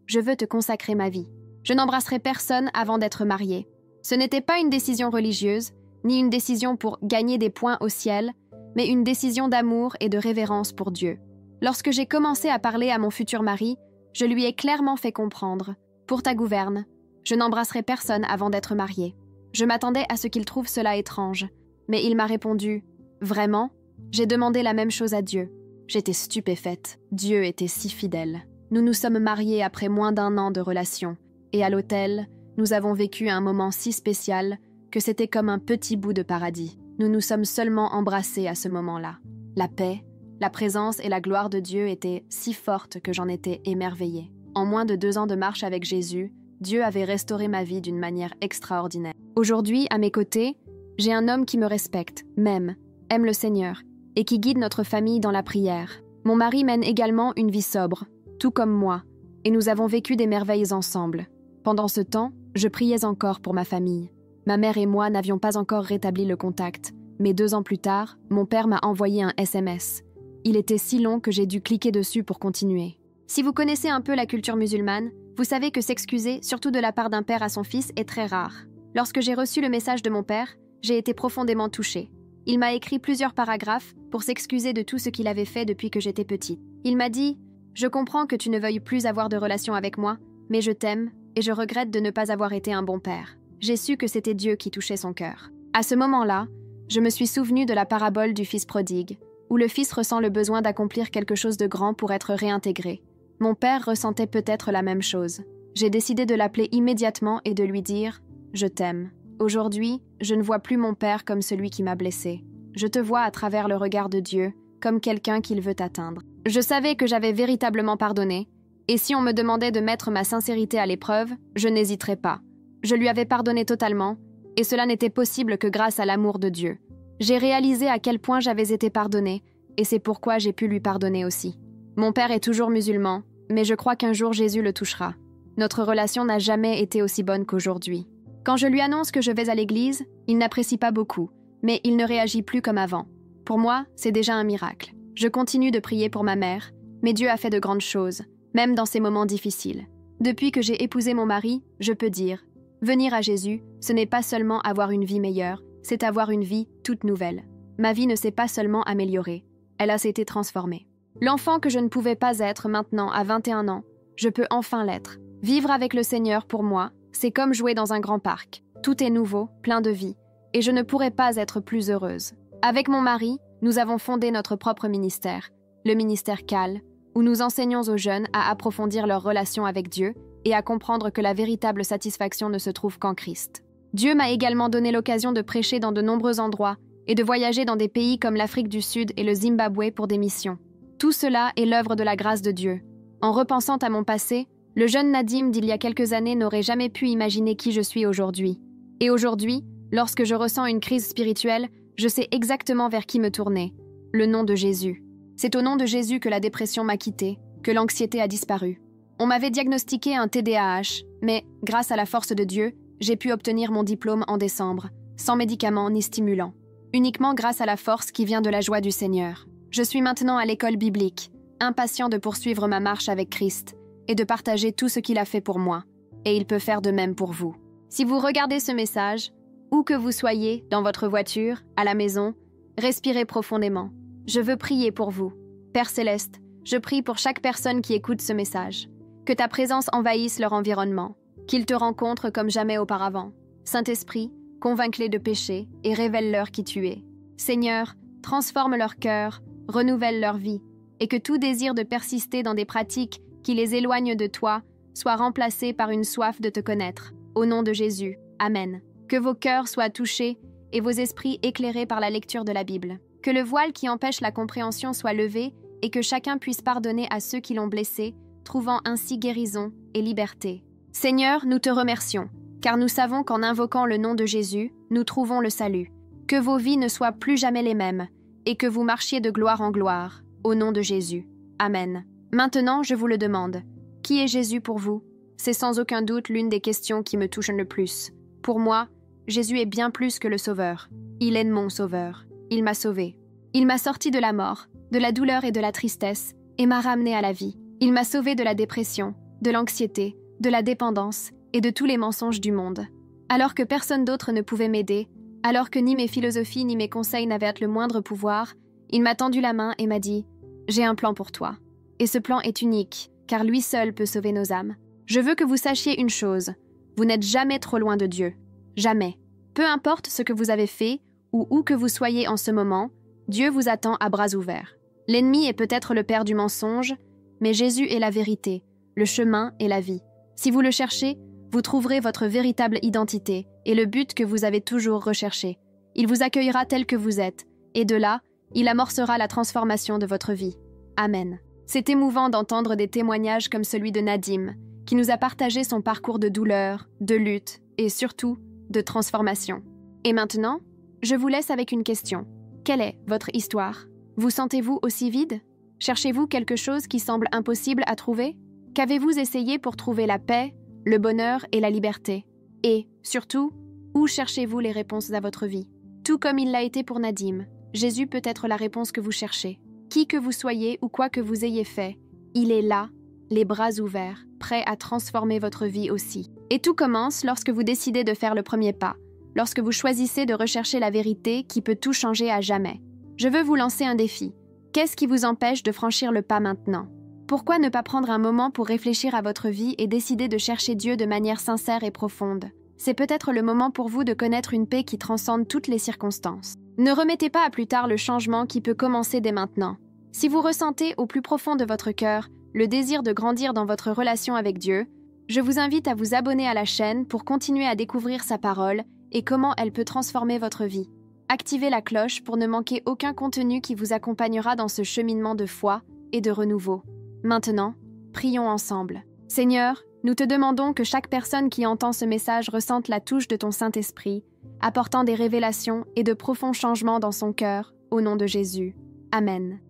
Je veux te consacrer ma vie. Je n'embrasserai personne avant d'être mariée. » Ce n'était pas une décision religieuse, ni une décision pour gagner des points au ciel, mais une décision d'amour et de révérence pour Dieu. Lorsque j'ai commencé à parler à mon futur mari, je lui ai clairement fait comprendre « Pour ta gouverne, je n'embrasserai personne avant d'être mariée. » Je m'attendais à ce qu'il trouve cela étrange, mais il m'a répondu « Vraiment ?» J'ai demandé la même chose à Dieu. J'étais stupéfaite. Dieu était si fidèle. Nous nous sommes mariés après moins d'1 an de relation, et à l'hôtel, nous avons vécu un moment si spécial que c'était comme un petit bout de paradis. Nous nous sommes seulement embrassés à ce moment-là. La paix, la présence et la gloire de Dieu étaient si fortes que j'en étais émerveillée. En moins de 2 ans de marche avec Jésus, Dieu avait restauré ma vie d'une manière extraordinaire. Aujourd'hui, à mes côtés, j'ai un homme qui me respecte, m'aime, aime le Seigneur, et qui guide notre famille dans la prière. Mon mari mène également une vie sobre, tout comme moi, et nous avons vécu des merveilles ensemble. Pendant ce temps, je priais encore pour ma famille. Ma mère et moi n'avions pas encore rétabli le contact, mais 2 ans plus tard, mon père m'a envoyé un SMS. Il était si long que j'ai dû cliquer dessus pour continuer. Si vous connaissez un peu la culture musulmane, vous savez que s'excuser, surtout de la part d'un père à son fils, est très rare. Lorsque j'ai reçu le message de mon père, j'ai été profondément touchée. Il m'a écrit plusieurs paragraphes pour s'excuser de tout ce qu'il avait fait depuis que j'étais petite. Il m'a dit « Je comprends que tu ne veuilles plus avoir de relation avec moi, mais je t'aime et je regrette de ne pas avoir été un bon père. » J'ai su que c'était Dieu qui touchait son cœur. À ce moment-là, je me suis souvenue de la parabole du fils prodigue, où le fils ressent le besoin d'accomplir quelque chose de grand pour être réintégré. Mon père ressentait peut-être la même chose. J'ai décidé de l'appeler immédiatement et de lui dire « Je t'aime ». Aujourd'hui, je ne vois plus mon père comme celui qui m'a blessé. Je te vois à travers le regard de Dieu, comme quelqu'un qu'il veut atteindre. Je savais que j'avais véritablement pardonné, et si on me demandait de mettre ma sincérité à l'épreuve, je n'hésiterais pas. Je lui avais pardonné totalement, et cela n'était possible que grâce à l'amour de Dieu. J'ai réalisé à quel point j'avais été pardonnée, et c'est pourquoi j'ai pu lui pardonner aussi. Mon père est toujours musulman, mais je crois qu'un jour Jésus le touchera. Notre relation n'a jamais été aussi bonne qu'aujourd'hui. Quand je lui annonce que je vais à l'église, il n'apprécie pas beaucoup, mais il ne réagit plus comme avant. Pour moi, c'est déjà un miracle. Je continue de prier pour ma mère, mais Dieu a fait de grandes choses, même dans ces moments difficiles. Depuis que j'ai épousé mon mari, je peux dire « Venir à Jésus, ce n'est pas seulement avoir une vie meilleure, c'est avoir une vie toute nouvelle. Ma vie ne s'est pas seulement améliorée, elle a été transformée. L'enfant que je ne pouvais pas être maintenant à 21 ans, je peux enfin l'être. Vivre avec le Seigneur pour moi, C'est comme jouer dans un grand parc. Tout est nouveau, plein de vie, et je ne pourrais pas être plus heureuse. Avec mon mari, nous avons fondé notre propre ministère, le ministère CAL, où nous enseignons aux jeunes à approfondir leur relation avec Dieu et à comprendre que la véritable satisfaction ne se trouve qu'en Christ. Dieu m'a également donné l'occasion de prêcher dans de nombreux endroits et de voyager dans des pays comme l'Afrique du Sud et le Zimbabwe pour des missions. Tout cela est l'œuvre de la grâce de Dieu. En repensant à mon passé, le jeune Nadim d'il y a quelques années n'aurait jamais pu imaginer qui je suis aujourd'hui. Et aujourd'hui, lorsque je ressens une crise spirituelle, je sais exactement vers qui me tourner. Le nom de Jésus. C'est au nom de Jésus que la dépression m'a quitté, que l'anxiété a disparu. On m'avait diagnostiqué un TDAH, mais grâce à la force de Dieu, j'ai pu obtenir mon diplôme en décembre, sans médicaments ni stimulants. Uniquement grâce à la force qui vient de la joie du Seigneur. Je suis maintenant à l'école biblique, impatient de poursuivre ma marche avec Christ et de partager tout ce qu'il a fait pour moi. Et il peut faire de même pour vous. Si vous regardez ce message, où que vous soyez, dans votre voiture, à la maison, respirez profondément. Je veux prier pour vous. Père Céleste, je prie pour chaque personne qui écoute ce message. Que ta présence envahisse leur environnement. Qu'ils te rencontrent comme jamais auparavant. Saint-Esprit, convainc-les de péché et révèle-leur qui tu es. Seigneur, transforme leur cœur, renouvelle leur vie, et que tout désir de persister dans des pratiques qui les éloignent de toi soit remplacé par une soif de te connaître. Au nom de Jésus, Amen. Que vos cœurs soient touchés et vos esprits éclairés par la lecture de la Bible. Que le voile qui empêche la compréhension soit levé et que chacun puisse pardonner à ceux qui l'ont blessé, trouvant ainsi guérison et liberté. Seigneur, nous te remercions, car nous savons qu'en invoquant le nom de Jésus, nous trouvons le salut. Que vos vies ne soient plus jamais les mêmes, et que vous marchiez de gloire en gloire, au nom de Jésus. Amen. Maintenant, je vous le demande. Qui est Jésus pour vous? C'est sans aucun doute l'une des questions qui me touchent le plus. Pour moi, Jésus est bien plus que le Sauveur. Il est mon Sauveur. Il m'a sauvé. Il m'a sorti de la mort, de la douleur et de la tristesse, et m'a ramené à la vie. Il m'a sauvé de la dépression, de l'anxiété, de la dépendance et de tous les mensonges du monde. Alors que personne d'autre ne pouvait m'aider, alors que ni mes philosophies ni mes conseils n'avaient le moindre pouvoir, il m'a tendu la main et m'a dit « J'ai un plan pour toi. Et ce plan est unique, car lui seul peut sauver nos âmes. Je veux que vous sachiez une chose, vous n'êtes jamais trop loin de Dieu. Jamais. Peu importe ce que vous avez fait ou où que vous soyez en ce moment, Dieu vous attend à bras ouverts. L'ennemi est peut-être le père du mensonge, mais Jésus est la vérité, le chemin et la vie. Si vous le cherchez, vous trouverez votre véritable identité et le but que vous avez toujours recherché. Il vous accueillera tel que vous êtes, et de là, il amorcera la transformation de votre vie. Amen. C'est émouvant d'entendre des témoignages comme celui de Nadim, qui nous a partagé son parcours de douleur, de lutte et surtout de transformation. Et maintenant, je vous laisse avec une question. Quelle est votre histoire? Vous sentez-vous aussi vide? Cherchez-vous quelque chose qui semble impossible à trouver? Qu'avez-vous essayé pour trouver la paix, le bonheur et la liberté? Et, surtout, où cherchez-vous les réponses à votre vie? Tout comme il l'a été pour Nadim, Jésus peut être la réponse que vous cherchez. Qui que vous soyez ou quoi que vous ayez fait, il est là, les bras ouverts, prêt à transformer votre vie aussi. Et tout commence lorsque vous décidez de faire le premier pas, lorsque vous choisissez de rechercher la vérité qui peut tout changer à jamais. Je veux vous lancer un défi. Qu'est-ce qui vous empêche de franchir le pas maintenant? Pourquoi ne pas prendre un moment pour réfléchir à votre vie et décider de chercher Dieu de manière sincère et profonde? C'est peut-être le moment pour vous de connaître une paix qui transcende toutes les circonstances. Ne remettez pas à plus tard le changement qui peut commencer dès maintenant. Si vous ressentez au plus profond de votre cœur le désir de grandir dans votre relation avec Dieu, je vous invite à vous abonner à la chaîne pour continuer à découvrir sa parole et comment elle peut transformer votre vie. Activez la cloche pour ne manquer aucun contenu qui vous accompagnera dans ce cheminement de foi et de renouveau. Maintenant, prions ensemble. Seigneur, nous te demandons que chaque personne qui entend ce message ressente la touche de ton Saint-Esprit, apportant des révélations et de profonds changements dans son cœur, au nom de Jésus. Amen.